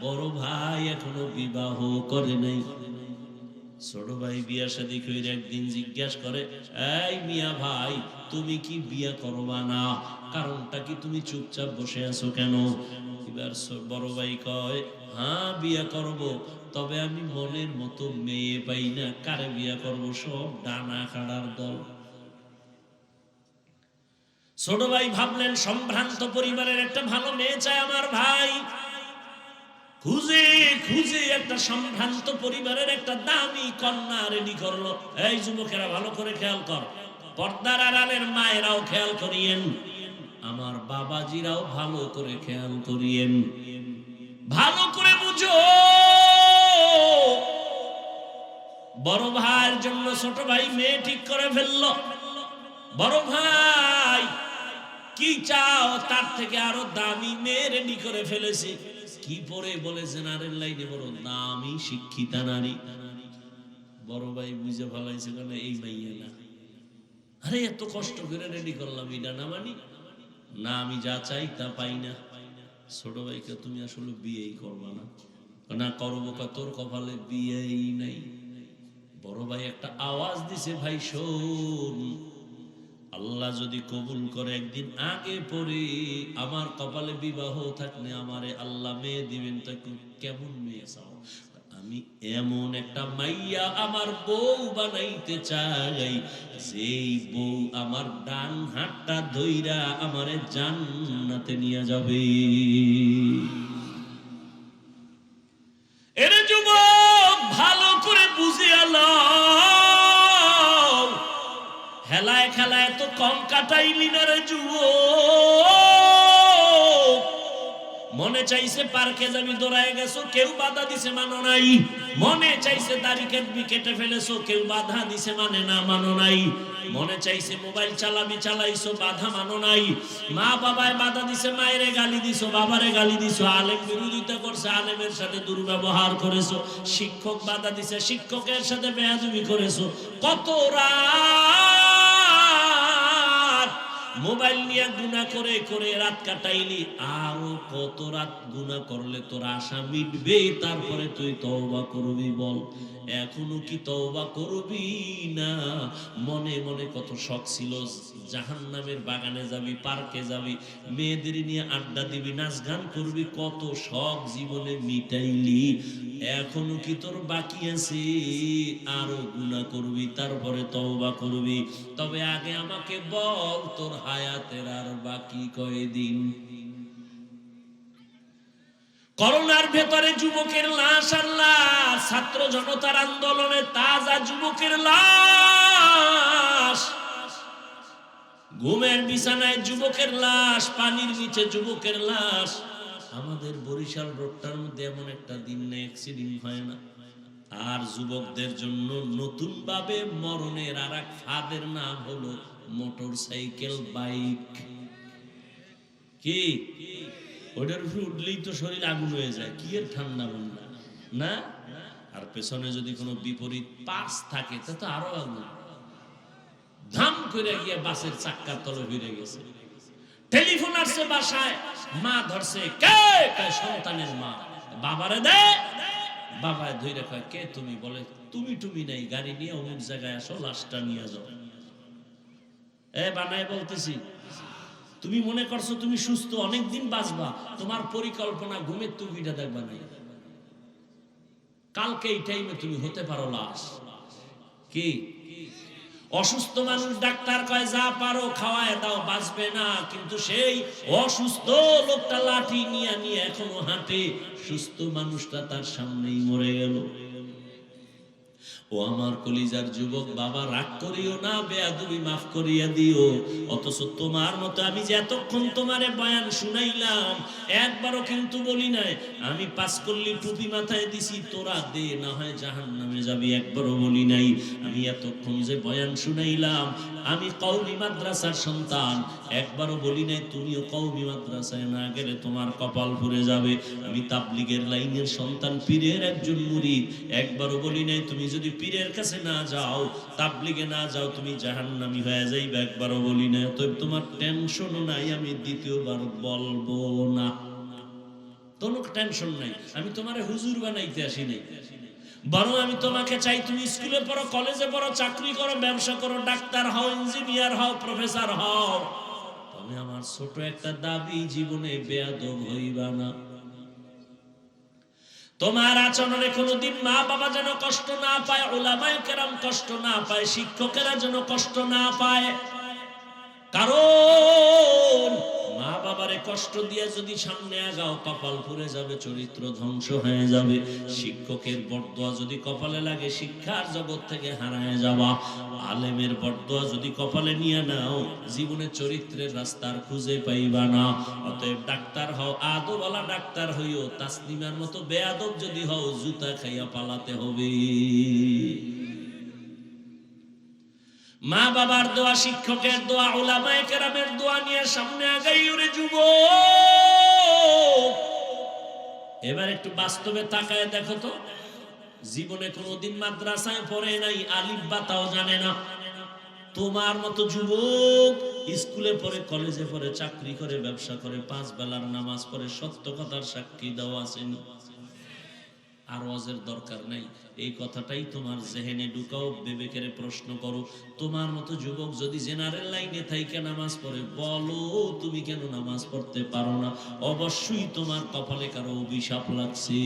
বড় ভাই এখনো বিবাহ করে নাই। ছোট ভাই বিয়া শাদী করে একদিন জিজ্ঞাসা করে, এই মিয়া ভাই, তুমি কি বিয়া করবা না? কারণটা কি? তুমি চুপচাপ বসে আছো কেন? এবার বড় ভাই কয়, হ্যাঁ বিয়া করব, তবে আমি মনের মতো মেয়ে পাই না। কারে বিয়া করব? সব ডানা খাড়ার দল। ছোট ভাই ভাবলেন সম্ভ্রান্ত পরিবারের একটা ভালো মেয়ে চাই আমার ভাই। খুঁজে খুঁজে একটা সম্ভ্রান্ত পরিবারের একটা দামি কন্যা রেডি করলো। এই যুবকেরা ভালো করে খেয়াল কর, পর্দার আড়ালের মায়েরাও খেয়াল করিয়েন, আমার বাবাজিরাও ভালো করে খেয়াল করিয়েন, ভালো করে বুঝো। বড় ভাইয়ের জন্য ছোট ভাই মেয়ে ঠিক করে ফেললো। বড় ভাই কি চাও? তার থেকে আরো দামি মেয়ে রেডি করে ফেলেছে। কি পরে? বলে জেনারেল লাইনে বড় দামি শিক্ষিতা নারী। বড় ভাই বুঝে ফেলাইছে, কারণ এই মাইয়া না। আরে এত কষ্ট করে রেডি করলাম, এটা না মানি না, আমি যা চাই তা পাই না। ছোট ভাইকে তুমি আসলে বিয়েই করবা না? না করবো, তোর কপালে বিয়েই নাই। বড় ভাই একটা আওয়াজ দিছে, ভাই শোন, আল্লাহ যদি কবুল করে একদিন আগে পরে আমার কপালে বিবাহ থাকলে আমারে আল্লাহ মেয়ে দিবেন, তা কেমন মেয়ে চাও? আমি এমন একটা মাইয়া আমার বউ বানাইতে চাই, যেই বউ আমার ডান হাতটা ধইরা আমারে জান্নাতে নিয়ে যাবে। এর যুবক ভালো করে বুঝিয়া লও, হেলায় খেলায় তো কম কাটাইলি না রে যুবক। মনে চাইছে পার্কে যাবি, দৌড়ায় গেছো, কেউ বাধা দিছে মানো নাই। মনে চাইছে দাড়ি কাটবি, কেটে ফেলেছো, কেউ বাধা দিছে মানে না, মানো নাই। মনে চাইছে মোবাইল চালাবি, চালাইছো, বাধা মানো নাই। মা বাবায় বাধা দিছে, মায়েরে গালি দিছো, বাবারে গালি দিছো। আলেম বিরোধিতা করছে, আলেমের সাথে দুর্ব্যবহার করেছো। শিক্ষক বাধা দিছে, শিক্ষকের সাথে বেয়াদবি করেছো। কত রাত মোবাইল নিয়ে গুনাহ করে করে রাত কাটাইলি। আরো কত রাত গুনাহ করলে তোর আশা মিটবে? তারপরে তুই তওবা করবি? বল, এখনো কি তওবা করবি না? মনে মনে কত শখ ছিল, জাহান্নামের বাগানে যাবি, পার্কে যাবি, মেয়েদের নিয়ে আড্ডা দিবি, নাচ গান করবি, কত শখ জীবনে মিটাইলি। এখনো কি তোর বাকি আছে? আরো গুনাহ করবি, তারপরে তওবা করবি। তবে আগে আমাকে বল, তোর হায়াতের আর বাকি কয়দিন? করোনার ভেতরে যুবকের লাশ, আল্লাহ, ছাত্র জনতার আন্দোলনে তাজা যুবকের লাশ, ঘুমের বিছানায় যুবকের লাশ, পানির নিচে যুবকের লাশ। আমাদের বরিশাল রোডটার মধ্যে এমন একটা দিন নেই অ্যাক্সিডেন্ট হয় না। আর যুবকদের জন্য নতুন ভাবে মরণের আর এক ফাঁদের নাম হলো মোটর সাইকেল, বাইক। কি ওটার উপরে উঠলেই তো শরীর আগুন হয়ে যায়, কি এর ঠান্ডা বন্যা না? আর পেছনে যদি কোনো বিপরীত পাশ থাকে তা তো আরো আগুন। ধাম করে গিয়ে বাসের চাক্কার তলে ভিড়ে গেছে। টেলিফোন আসছে বাসায়, মা ধরছে, কে? সন্তানের মা। বাবারে দে। বাবায় ধইরা কয়, কে তুমি? বলে, তুমি নাই, গাড়ি নিয়ে অমুক জায়গায় আসো, লাশটা নিয়ে যাও। এ বানায় বলতেছি, তুমি মনে করছো তুমি সুস্থ, অনেকদিন বাঁচবা, তোমার পরিকল্পনা ঘুমের টুপিটা দেখবা নাই। কালকে এই টাইমে তুমি হতে পারো লাশ। কি অসুস্থ মানুষ ডাক্তার কয় যা পারো খাওয়ায় দাও, বাঁচবে না, কিন্তু সেই অসুস্থ লোকটা লাঠি নিয়ে নিয়ে এখনো হাঁটে, সুস্থ মানুষটা তার সামনেই মরে গেল। ও আমার কলিজার যুবক বাবা, রাগ করিও না, বেয়াদবি মাফ করিয়া দিও। অথচ তোমার মতো আমি যে এতক্ষণ তোমারে বয়ান শুনাইলাম, একবারও কিন্তু বলি নাই আমি পাঁচকল্লি টুপি মাথায় দিছি, তোরা দে, না হয় জাহান্নামে যাবি, একবারও বলি নাই। আমি এতক্ষণ যে বয়ান শুনাইলাম, আমি কওমি মাদ্রাসার সন্তান, একবারও বলি নাই তুমিও কওমি মাদ্রাসায় না গেলে তোমার কপাল পুড়ে যাবে। আমি তাবলীগের লাইনের সন্তান, পীরের একজন মুরিদ, একবারও বলি নাই তুমি যদি পীরের কাছে না যাও, তাবলীগে না যাও, তুমি জাহান্নামী হয়ে যাইবে, একবারও বলি না। তো তোমার টেনশনও নাই, আমি দ্বিতীয়বার বলবো না, কোনো টেনশন নাই। আমি তোমারে হুজুর বানাইতে আসি নাই, বরং আমি তোমাকে চাই তুমি স্কুলে পড়ো, কলেজে পড়ো, চাকরি করো, ব্যবসা করো, ডাক্তার হও, ইঞ্জিনিয়ার হও, প্রফেসর হও। তবে আমার ছোট একটা দাবি, জীবনে বেয়াদব হইবা না। তোমার আচরণে কোনোদিন মা বাবা যেন কষ্ট না পায়, উলামায়ে কেরাম কষ্ট না পায়, শিক্ষকেরা যেন কষ্ট না পায়। কারণ মা বাবারে কষ্ট দিয়ে যদি সামনে আগাও, কপাল পুড়ে যাবে, চরিত্র ধ্বংস হয়ে যাবে। শিক্ষকের বরদোয়া যদি কপালে লাগে, শিক্ষার জগৎ থেকে হারায় যাবা। আলেমের বরদোয়া যদি কপালে নিয়ে নাও, জীবনে চরিত্রের রাস্তার খুঁজে পাইবা না। অতএব ডাক্তার হও, আদবওয়ালা ডাক্তার হইও, তাসলিমার মতো বেয়াদব যদি হও, জুতা খাইয়া পালাতে হবে। মা বাবার দোয়া, শিক্ষকের দোয়া, উলামায়ে কেরামের দোয়া নিয়ে সামনে আগাই ওরে যুবক। এবার একটু বাস্তবে তাকায় দেখো তো, জীবনে কোনোদিন মাদ্রাসায় পড়ে নাই, আলিফ বা তাও জানে না। তোমার মতো যুবক স্কুলে পড়ে, কলেজে পড়ে, চাকরি করে, ব্যবসা করে, 5 বেলার নামাজ পড়ে, সত্য কথার সাক্ষী দাও আসেনি। আর ওয়াজের দরকার নাই। এই কথাটাই তোমার জেহেনে ঢুকাও, বিবেকের প্রশ্ন করো। তোমার মতো যুবক যদি জেনারেল লাইনে থাইকে নামাজ পড়ে, বলো তুমি কেন নামাজ পড়তে পারো না? অবশ্যই তোমার কপালে কারো অভিশাপ লাগছে।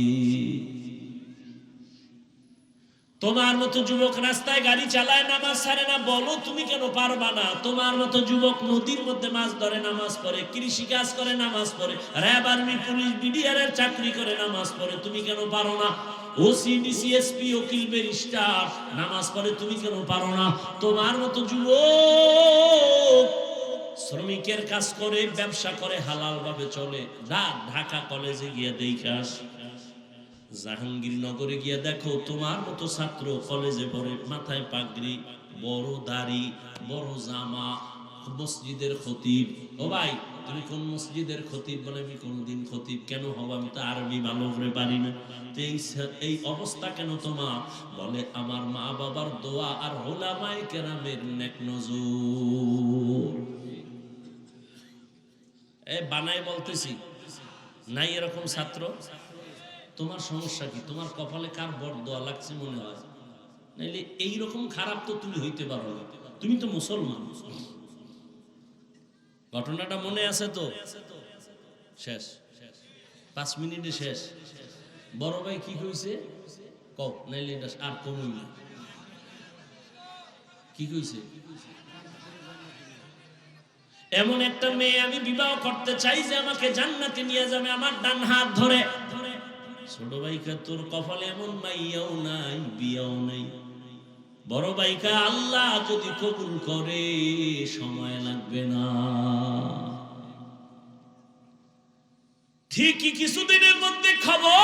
তোমার মতো যুবক রাস্তায় গাড়ি চালায়, নামাজ ছাড়ে না, বলো তুমি কেন পারবা না? তোমার মতো যুবক নদীর মধ্যে মাছ ধরে, নামাজ পড়ে, কৃষি কাজ করে, নামাজ পড়ে, র্যাব, আর্মি, পুলিশ, বিডিআর এর চাকরি করে, নামাজ পড়ে, তুমি কেন পারো না? ওসি, ডিসি, এসপি, উকিল, ব্যারিস্টার নামাজ পড়ে, তুমি কেন পারো না? তোমার মতো যুবক শ্রমিকের কাজ করে, ব্যবসা করে, হালাল ভাবে চলে, ঢাকা কলেজে গিয়ে দেখাস, জাহাঙ্গীরনগরে গিয়ে দেখো তোমার মতো ছাত্র কলেজে পড়ে, মাথায় পাগড়ি, বড় দাড়ি, বড় জামা, মসজিদের খতিব। ও ভাই, তুমি কোন মসজিদের খতিব? বলে আমি কোনদিন খতিব কেন হব, আমি তো আরবি ভালো করে পারি না। এই অবস্থা কেন তোমার? বলে আমার মা বাবার দোয়া আর ওলামায়ে কেরামের নেক নজর। বানাই বলতেছি নাই এরকম ছাত্র? তোমার সমস্যা কি? তোমার কপালে কার বরদোয়া লাগছে মনে হয়? নাইলে এইরকম খারাপ তো তুমি হইতে পারো না, তুমি তো মুসলমান। ঘটনাটা মনে আছে তো? শেষ 5 মিনিটে শেষ। বড় ভাই কি কইছে কও, নাইলে এটা আর কমই না। কি কইছে? এমন একটা মেয়ে আমি বিবাহ করতে চাই যে আমাকে জান্নাতে নিয়ে যাবে, আমার ডান হাত ধরে। ছোট ভাইকা তোর কপালে এমন মাইয়াও নাই, বিয়াও নাই। বড় ভাইকা আল্লাহ যদি কবুল করে সময় লাগবে না, ঠিকই কিছুদিনের মধ্যে খবর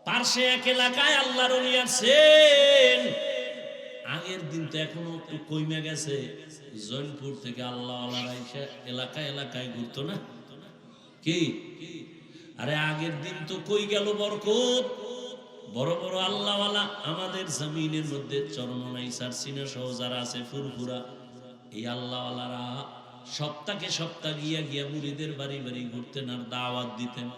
পার্শ্বে এক এলাকায় আল্লাহর ওলি আছেন। আগের দিন তো এখনো একটু কইমে গেছে, জৈনপুর থেকে আল্লাহ আল্লাহর আইসা এলাকায় এলাকায় ঘুরতো না কি? আরে আগের দিন তো কই গেল বরকত? বড় বড় আল্লাহওয়ালা আমাদের জমিনের মধ্যে চরমনাইসার সিনা সহ যারা আছে ফুরফুরা, এই আল্লাহওয়ালারা সপ্তাহে সপ্তাহ গিয়া গিয়া মুরিদের বাড়ি বাড়ি ঘুরতেন আর দাওয়াত দিতেন।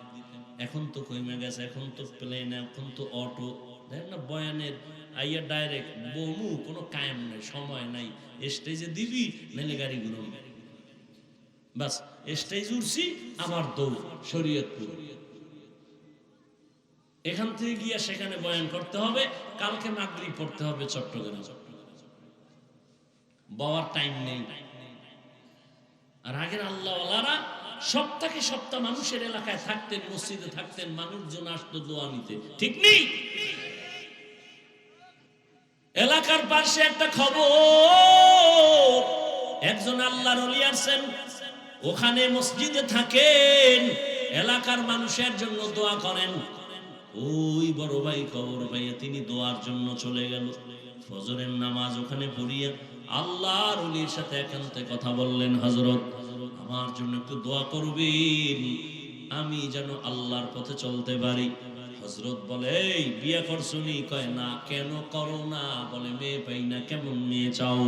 এখন তো কইমে গেছে, এখন তো প্লেন, এখন তো অটো, দেখেন না বয়ানের আইয়া ডাইরেক্ট বমু, কোনো কায়েম নাই, সময় নাই। স্টেজে দিবি নাইলে গাড়ি ঘুরো, বাস স্টেজ উঠছি আমার দৌড় শরীয়তপুর, এখান থেকে গিয়া সেখানে বয়ান করতে হবে, কালকে মাগরিব পড়তে হবে চট্টগ্রাম, বাবার টাইম নেই। আর আগের আল্লাহওয়ালারা সপ্তাহে সপ্তাহ মানুষের এলাকায় থাকতেন, মসজিদে থাকতেন, মানুষজন আসতো দোয়া নিতে, ঠিক নেই? এলাকার পাশে একটা খবর, একজন আল্লাহর ওলি আছেন, ওখানে মসজিদে থাকেন, এলাকার মানুষের জন্য দোয়া করেন। ওই বড় ভাই খবর পাইয়া তিনি দোয়ার জন্য চলে গেল। ফজরের নামাজ ওখানে পড়িয়া আল্লাহর ওলির সাথে একান্তে কথা বললেন, হযরত আমার জন্য একটু দোয়া করবেন, আমি যেন আল্লাহর পথে চলতে পারি। হযরত বলে, এই বিয়ে করছনি? কয় না। কেন করো না? বলে মেয়ে পাই না। কেমন মেয়ে চাও?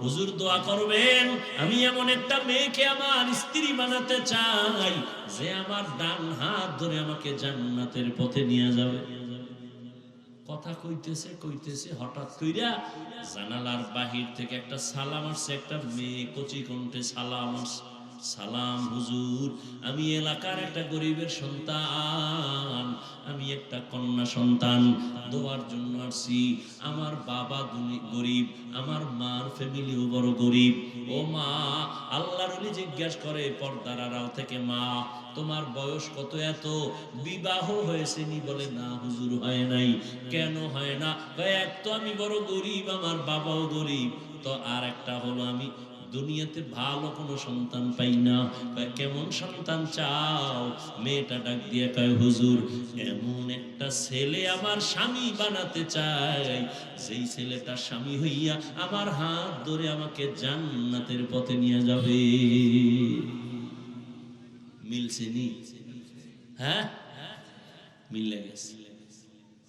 হুজুর দোয়া করবেন, আমি এমন একটা মেয়েকে আমার স্ত্রী বানাতে চাই যে আমার ডান হাত ধরে আমাকে জান্নাতের পথে নিয়ে যাবে। কথা কইতেছে হঠাৎ কইরা জানালার বাহির থেকে একটা সালাম আসছে, একটা মেয়ে কচি কণ্ঠে সালাম আসছে, সালাম হুজুর, আমি এলাকার একটা গরিবের সন্তান, আমি একটা কন্যা সন্তান, দোয়ার জন্য আসছি। আমার বাবা গরিব, আমার মার ফ্যামিলিও বড় গরিব। ও মা, আল্লাহর ওলি জিজ্ঞাসা করে পর্দার আড়াল থেকে, মা তোমার বয়স কত? এত বিবাহ হয়েছে নি? বলে না হুজুর হয় নাই। কেন হয় না? এক তো আমি বড় গরিব, আমার বাবাও গরিব, তো আর একটা হলো আমি দুনিয়াতে ভালো কোনো সন্তান পাই না। কেমন সন্তান চাও? মেয়েটা ডাক দিয়ে কয়, হুজুর এমন একটা ছেলে আমার স্বামী বানাতে চাই, যেই ছেলেটা স্বামী হইয়া আমার হাত ধরে আমাকে জান্নাতের পথে নিয়ে যাবে। মিলছে নি? হ্যাঁ, মিলে গেছে।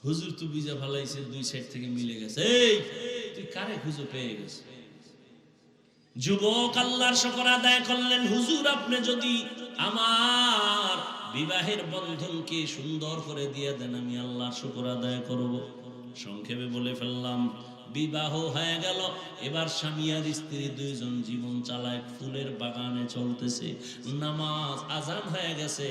হুজুর তো বুঝা ভালাইছে, দুই সাইড থেকে মিলে গেছে। এই তুই কারে খুঁজে পেয়ে গেছে? যুবক আল্লাহর শুকর আদায় করলেন, হুজুর আপনি যদি আমার বিবাহের বন্ধনকে সুন্দর করে দিয়ে দেন, আমি আল্লাহর শুকর আদায় করব। সংক্ষেপে বলে ফেললাম, বিবাহ হয়ে গেল, এবার স্বামী আর স্ত্রী দুইজন জীবন চালায়, ফুলের বাগানে চলতেছে। নামাজ আজান হয়ে গেছে,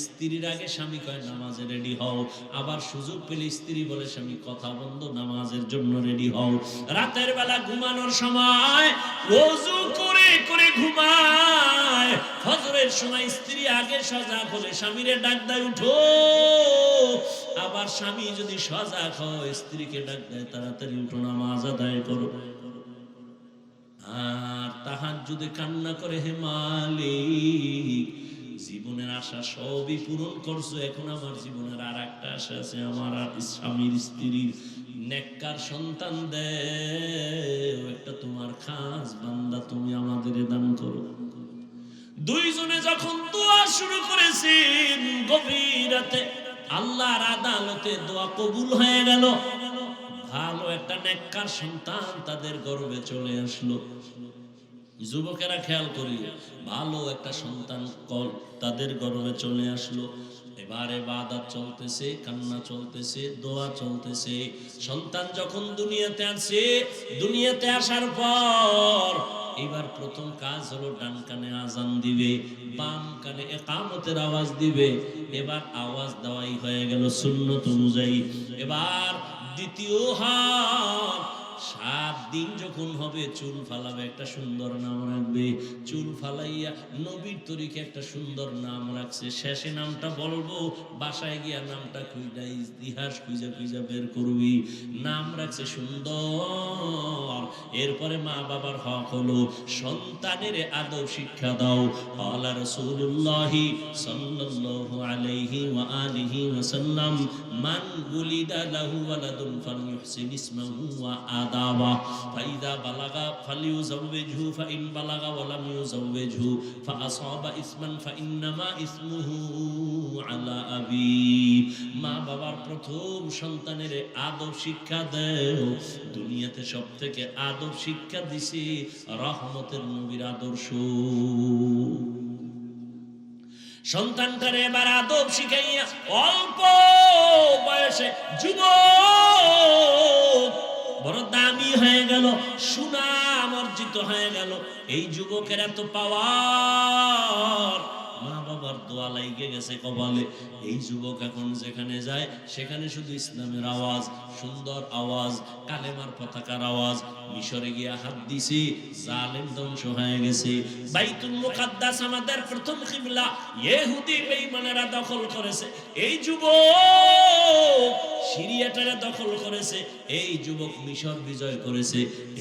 স্ত্রীর আগে স্বামী কয় নামাজে রেডি হও, আবার সুযোগ পেলে স্ত্রী বলে স্বামী কথা বন্ধ, নামাজের জন্য রেডি হও। রাতের বেলা ঘুমানোর সময় ওযু করে করে ঘুমায়, ফজরের সময় স্ত্রী আগে সজাগ হলে স্বামীরে ডাক দেয় উঠো, আবার স্বামী যদি সজাগ হয় স্ত্রীকে ডাক দেয় তাড়াতাড়ি উঠো নামাজ আদায় করো। আর তাহাজ্জুদে কান্না করে, হে মালিক, জীবনের আশা সবই পূরণ করছো, এখন আমার জীবনের আর একটা আশা আছে, আমার স্বামীর স্ত্রীর নেককার সন্তান দেও, একটা তোমার খাস বান্দা তুমি আমাদের দান করো। দুইজনে যখন দোয়া শুরু করেছেন, গভীর রাতে আল্লাহর আদালতে দোয়া কবুল হয়ে গেল, ভালো একটা নেককার সন্তান তাদের গর্ভে চলে আসলো। যুবকেরা খেয়াল করি, ভালো একটা সন্তান তাদের গর্ভে চলে আসলো। এবারে ইবাদত চলতেছে, কান্না চলতেছে, দোয়া চলতেছে। সন্তান যখন দুনিয়াতে আসে, দুনিয়াতে আসার পর এবার প্রথম কাজ হলো ডান কানে আজান দিবে, বাম কানে ইকামতের আওয়াজ দিবে। এবার আওয়াজ দেওয়াই হয়ে গেল সুন্নত অনুযায়ী। এবার দ্বিতীয় হাত, 7 দিন যখন হবে চুল ফালাবে, একটা সুন্দর নাম রাখবে। চুল ফালাইয়া নবীর তরিকে একটা সুন্দর নাম রাখছে, শেষে নামটা বলবো, বাসায় গিয়া নামটা খুঁজা ইতিহাস খুঁজা বের করবি। নাম রাখছে সুন্দর। এরপরে মা বাবার হক হলো সন্তানের আদব শিক্ষা দাও। আল্লাহ রাসূলুল্লাহ সাল্লাল্লাহু আলাইহি ওয়া আলিহি ওয়াসাল্লাম, মান গুলিদা লাহু ওয়ালাদুন ফালইউহসিন ইসমাহু ওয়া আদাবা, ফাইদা বালাগা ফালিউযাওবিজহু, ফাইন বালাগা ওয়া লাম ইউযাওবিজহু ফাআসাবা ইসমান ফাইন্নামা ইসমুহু আলা আবি। মা বাবার প্রথম সন্তানের আদব শিক্ষা দেও। দুনিয়াতে সবথেকে আদব শিক্ষা দিছে রহমতের নবীর আদর্শ। সন্তানটারে এবার আদব শিখাইয়া অল্প বয়সে যুবক বড় দামি হয়ে গেল, সুনাম অর্জিত হয়ে গেল। এই যুবকের এত পাওয়ার, মা বাবার দোয়া লাইগে গেছে কপালে। এই যুবক এখন যেখানে যায় সেখানে শুধু ইসলামের আওয়াজ, সুন্দর আওয়াজ, কালেমার পতাকার আওয়াজ। মিশরে গিয়া হাত দিছে, জালেম ধ্বংস হয়ে গেছে। বাইতুল মুকাদ্দাস আমাদের প্রথম কিবলা, ইহুদি বেঈমানেরা দখল করেছে। এই যুবক সিরিয়াটারে দখল করেছে, এই যুবক মিশর বিজয় করেছে।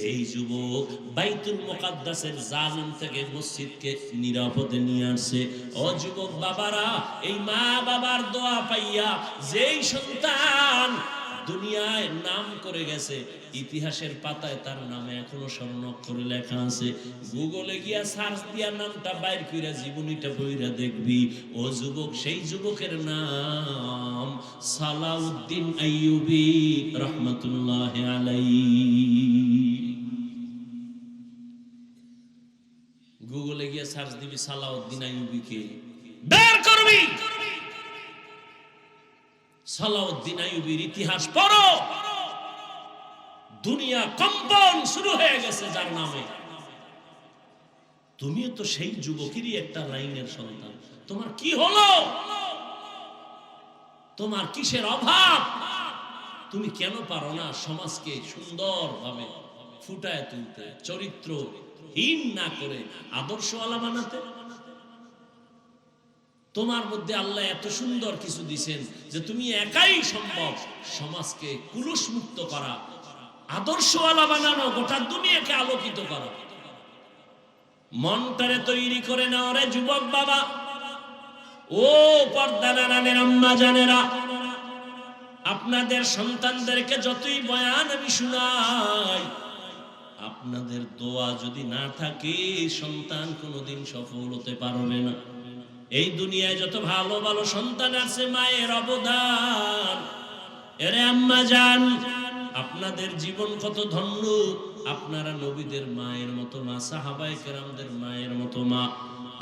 এই যুবক বাইতুল মুকাদ্দাসের জালিম থেকে মসজিদকে নিরাপদে নিয়ে আসছে। ও যুবক বাবারা, এই মা বাবার দোয়া পাইয়া যেই সন্তান দুনিয়ায় নাম করে গেছে, ইতিহাসের পাতায় তার নামে এখনো স্বর্ণাক্ষরে লেখা আছে। গুগলে গিয়া সার্চ দিয়া নামটা বাইর কইরা জীবনীটা পড়িরা দেখবি। ও যুবক, সেই যুবকের নাম সালাউদ্দিন আইয়ুবী রাহমাতুল্লাহি আলাইহি। গুগলে গিয়া সার্চ দিবি সালাউদ্দিন আইয়ুবীকে, বের করবি। সালাউদ্দিন আইয়ুবীর ইতিহাস পড়ো, দুনিয়া কম্পন শুরু হয়ে গেছে যার নামে। তুমিও তো সেই যুবকেরই একটা লাইনের সন্তান। তোমার কি হলো? তোমার কিসের অভাব? তুমি কেন পারো না সমাজকে সুন্দরভাবে ফুটায় তুলতে, চরিত্রহীন না করে আদর্শওয়ালা বানাতে? তোমার মধ্যে আল্লাহ এত সুন্দর কিছু দিবেন যে তুমি একাই সম্ভব সমাজকে কুলুষ মুক্ত করা, আদর্শওয়ালা বানানো, গোটা দুনিয়াকে আলোকিত করা। মনটারে তৈরি করে নাও রে যুবক বাবা। ও পর্দার আড়ালের আম্মা জানেরা, আপনাদের সন্তানদেরকে যতই বয়ান আমি শোনাই, আপনাদের দোয়া যদি না থাকে সন্তান কোনোদিন সফল হতে পারবে না। এই দুনিয়ায় যত ভালো ভালো সন্তান আছে, মায়ের অবদান। এরে আম্মা জান, আপনাদের জীবন কত ধন্য। আপনারা নবীদের মায়ের মতো মা, সাহাবায়ে কেরামদের মায়ের মতো মা।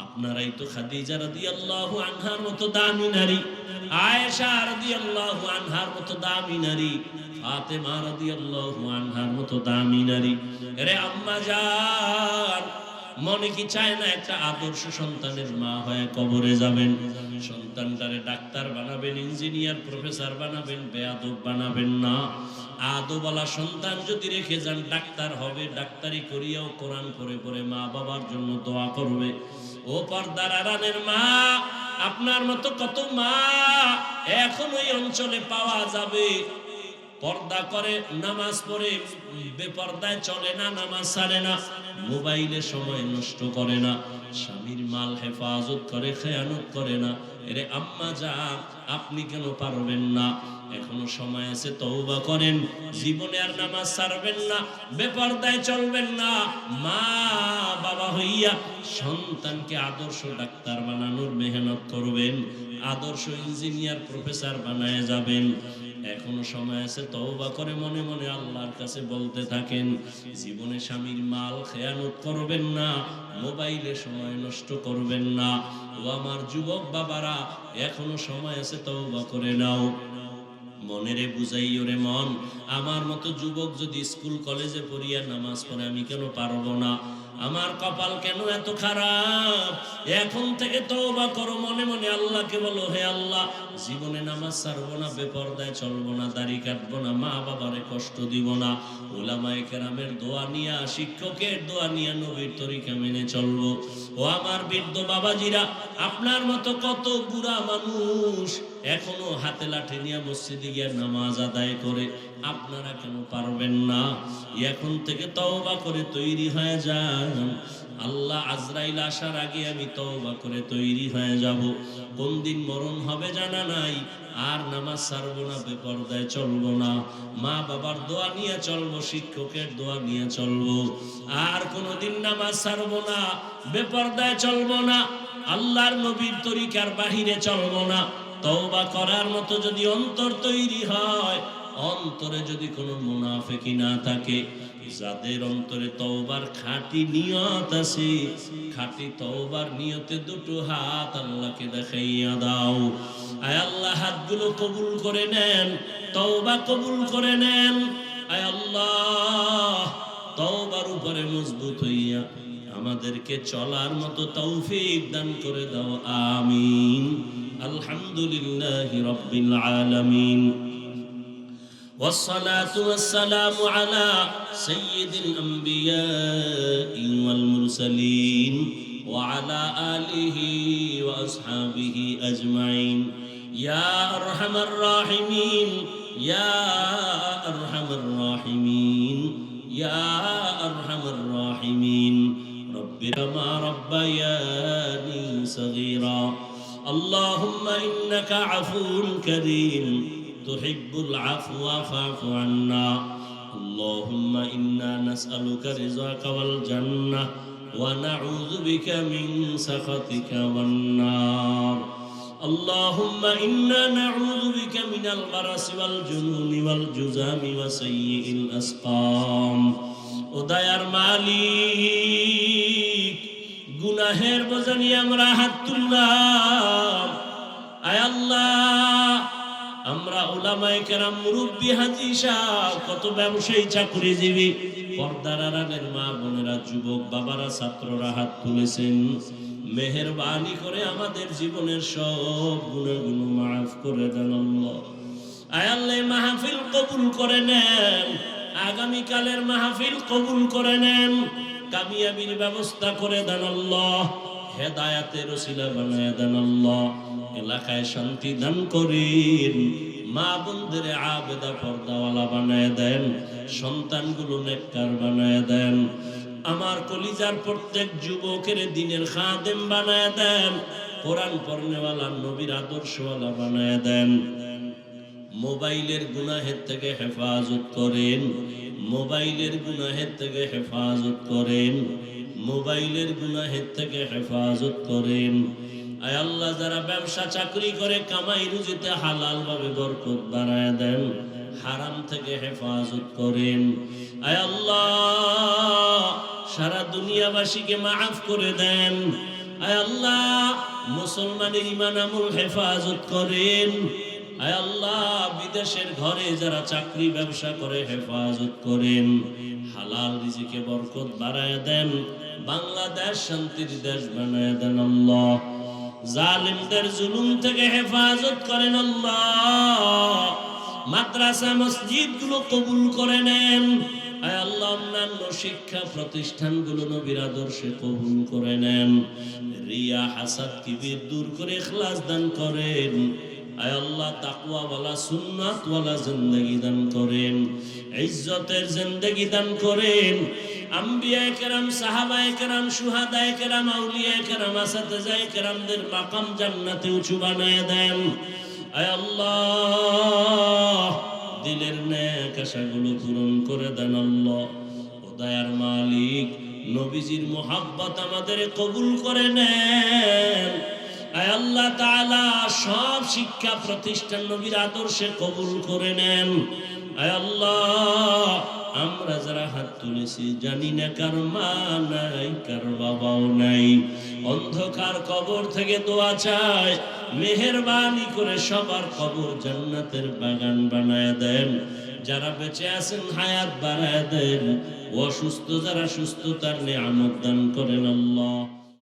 আপনারাই তো খাদিজা রাদিয়াল্লাহু আনহার মতো দামি নারী, আয়েশা রাদিয়াল্লাহু আনহার মতো দামি নারী, ফাতেমা রাদিয়াল্লাহু আনহার মতো দামি নারী। আরে আম্মা জান, মনে কি চায় না একটা আদর্শ সন্তানের মা হয়ে কবরে যাবেন? সন্তানটারে ডাক্তার বানাবেন, ইঞ্জিনিয়ার, প্রফেসর বানাবেন, বেয়াদব বানাবেন না। আদবওয়ালা সন্তান যদি রেখে যান, ডাক্তার হবে, ডাক্তারি করিয়াও কোরআন পড়ে পড়ে মা বাবার জন্য দোয়া করবে। ও পর্দার আড়ালের মা, আপনার মতো কত মা এখন ওই অঞ্চলে পাওয়া যাবে, পর্দা করে, নামাজ পড়ে, বেপর্দায় চলে না, নামাজ ছাড়ে না, মোবাইলে সময় নষ্ট করে না, স্বামীর মাল হেফাজত করে, খেয়ানত করে না। এরে আম্মা জান, আপনি কেন পারবেন না? এখনো সময় আছে, তওবা করেন। জীবনে আর নামাজ ছাড়বেন না, বেপর্দায় চলবেন না। মা বাবা হইয়া সন্তানকে আদর্শ ডাক্তার বানানোর মেহনত করবেন, আদর্শ ইঞ্জিনিয়ার, প্রফেসর বানায় যাবেন। এখনো সময় আছে, তওবা করে মনে মনে আল্লাহর কাছে বলতে থাকেন। জীবনে স্বামীর মাল খেয়ানত করবেন না, মোবাইলে সময় নষ্ট করবেন না। ও আমার যুবক বাবারা, এখনো সময় আছে, তওবা করে নাও। মনেরে বুঝাইও রে মন, আমার মতো যুবক যদি স্কুল কলেজে পড়িয়া নামাজ পড়ে, আমি কেন পারবো না? আমার কপাল কেন এত খারাপ? এখন থেকে তওবা করো, মনে মনে আল্লাহকে বলো, হে আল্লাহ, জীবনে নামাজ ছাড়বো না, বেপরদায় চলবো না, দাড়ি কাটবো না, মা বাবারে কষ্ট দিব না, উলামায়ে কেরামের দোয়া নিয়া, শিক্ষকের দোয়া নিয়া নবীর তরিকা মেনে চলবো। ও আমার বৃদ্ধ বাবাজিরা, আপনার মতো কত বুড়া মানুষ এখনো হাতে লাঠি নিয়ে মসজিদে গিয়ে নামাজ আদায় করে, আপনারা কেন পারবেন না? এখন থেকে তওবা করে তৈরি হয়ে যান। আল্লাহ আজরাইল আসার আগে আমি তওবা করে তৈরি হয়ে যাব। কোন দিন মরণ হবে জানা নাই। আর নামাজ ছাড়বো না, বেপরদায় চলবো না, মা বাবার দোয়া নিয়ে চলবো, শিক্ষকের দোয়া নিয়ে চলবো। আর কোনদিন নামাজ ছাড়বো না, বেপরদায় চলবো না, আল্লাহর নবীর তরিকার বাহিরে চলবো না। তওবা করার মতো যদি অন্তর তৈরি হয়, অন্তরে যদি কোনো মুনাফিকি না থাকে, যাদের অন্তরে তওবার খাঁটি নিয়ত আছে, খাঁটি তওবার নিয়তে দুটো হাত আল্লাহকে দেখাইয়া দাও। আয় আল্লাহ, হাতগুলো কবুল করে নেন, তওবা কবুল করে নেন। আয় আল্লাহ, তওবার উপরে মজবুত হইয়া আমাদেরকে চলার মতো তৌফিক দান করে দাও, আমিন। আলহামদুলিল্লাহি রাব্বিল আলামিন। والصلاة والسلام على سيد الأنبياء والمرسلين وعلى آله وأصحابه أجمعين يا أرحم الراحمين يا أرحم الراحمين يا أرحم الراحمين رب كما ربياني صغيرا اللهم إنك عفو كريم تحب العفو فاعف عنا اللهم إنا نسألك رضاك والجنة ونعوذ بك من سخطك والنار اللهم إنا نعوذ بك من البرص والجنون والجذام وسيء الأسقام উদয়ার মালিক গুনাহের বোঝা নিয়ে আমরা হাত তুললাম আয় আল্লাহ আমরা উলামায়ে কেরাম মুরব্বি হাজী সাহেব কত ব্যবসায়ী চাকরিজীবী পর্দার আড়ালের মা বোনেরা যুবক বাবারা ছাত্ররা হাত তুলেছেন মেহেরবানি করে আমাদের জীবনের সব গুনাহগুলো মাফ করে দেন আল্লাহ আয় আল্লাহ মাহফিল কবুল করে নেন আগামী কালের মাহফিল কবুল করে নেন কামিয়াবির ব্যবস্থা করে দেন আল্লাহ হেদায়েতের ওসিলা বানায় দেন আল্লাহ এলাকায় শান্তি দান করেন মা বোনদের আবেদা পর্দাওয়ালা বানায় দেন সন্তানগুলো নেককার বানায় দেন আমার কলিজার প্রত্যেক যুবকের দ্বীনের খাদেম বানায় দেন কোরআন পড়নেওয়ালা নবীর আদর্শওয়ালা বানায় দেন মোবাইলের গুনাহের থেকে হেফাজত করেন মোবাইলের গুনাহের থেকে হেফাজত করেন মোবাইলের গুনাহের থেকে হেফাজত করেন আয় আল্লাহ যারা ব্যবসা চাকরি করে কামাই রুজিতে হালাল ভাবে বরকত বাড়ায় দেন হারাম থেকে হেফাজত করেন আয় আল্লাহ সারা দুনিয়াবাসীকে মাফ করে দেন আয় আল্লাহ মুসলমানের ঈমান আমল হেফাজত করেন। আয় আল্লাহ বিদেশের ঘরে যারা চাকরি ব্যবসা করে হেফাজত করেন। হালাল রিজিকে বরকত বাড়ায় দেন। বাংলাদেশ শান্তির দেশ বানায় দেন আল্লাহ। জালিমদের জুলুম থেকে হেফাজত করেন আল্লাহ। মাদ্রাসা মসজিদ গুলো কবুল করে নেন। আয় আল্লাহ অন্যান্য শিক্ষা প্রতিষ্ঠানগুলো নবীর আদর্শে কবুল করে নেন। রিয়া হাসাদ কিবির দূর করে ইখলাস দান করেন। আয় আল্লাহ তাকওয়া ওয়ালা সুন্নাত ওয়ালা জিন্দেগি দান করেন। ইজ্জতের জিন্দেগি দান করেন। আম্বিয়ায়ে কেরাম, সাহাবায়ে কেরাম, শুহাদায়ে কেরাম, আউলিয়ায়ে কেরাম, আসাতিজায়ে কেরামদের মাকাম জান্নাতে উঁচু বানায় দেন। আয় আল্লাহ দিলের নেক আশাগুলো পূরণ করে দেন আল্লাহ। ও দয়ার মালিক নবীজির মুহাব্বত আমাদের কবুল করে নেন। আয় আল্লাহ তাআলা সব শিক্ষা প্রতিষ্ঠান নবীর আদর্শে কবুল করে নেন। আয় আল্লাহ আমরা যারা হাত তুলেছি জানি না কার মা নাই, কার বাবাও নাই, অন্ধকার কবর থেকে দোয়া চাই মেহেরবানি করে সবার কবর জান্নাতের বাগান বানায় দেন। যারা বেঁচে আছেন হায়াত বাড়ায় দেন। অসুস্থ যারা সুস্থতার নিয়ামত দান করেন আল্লাহ।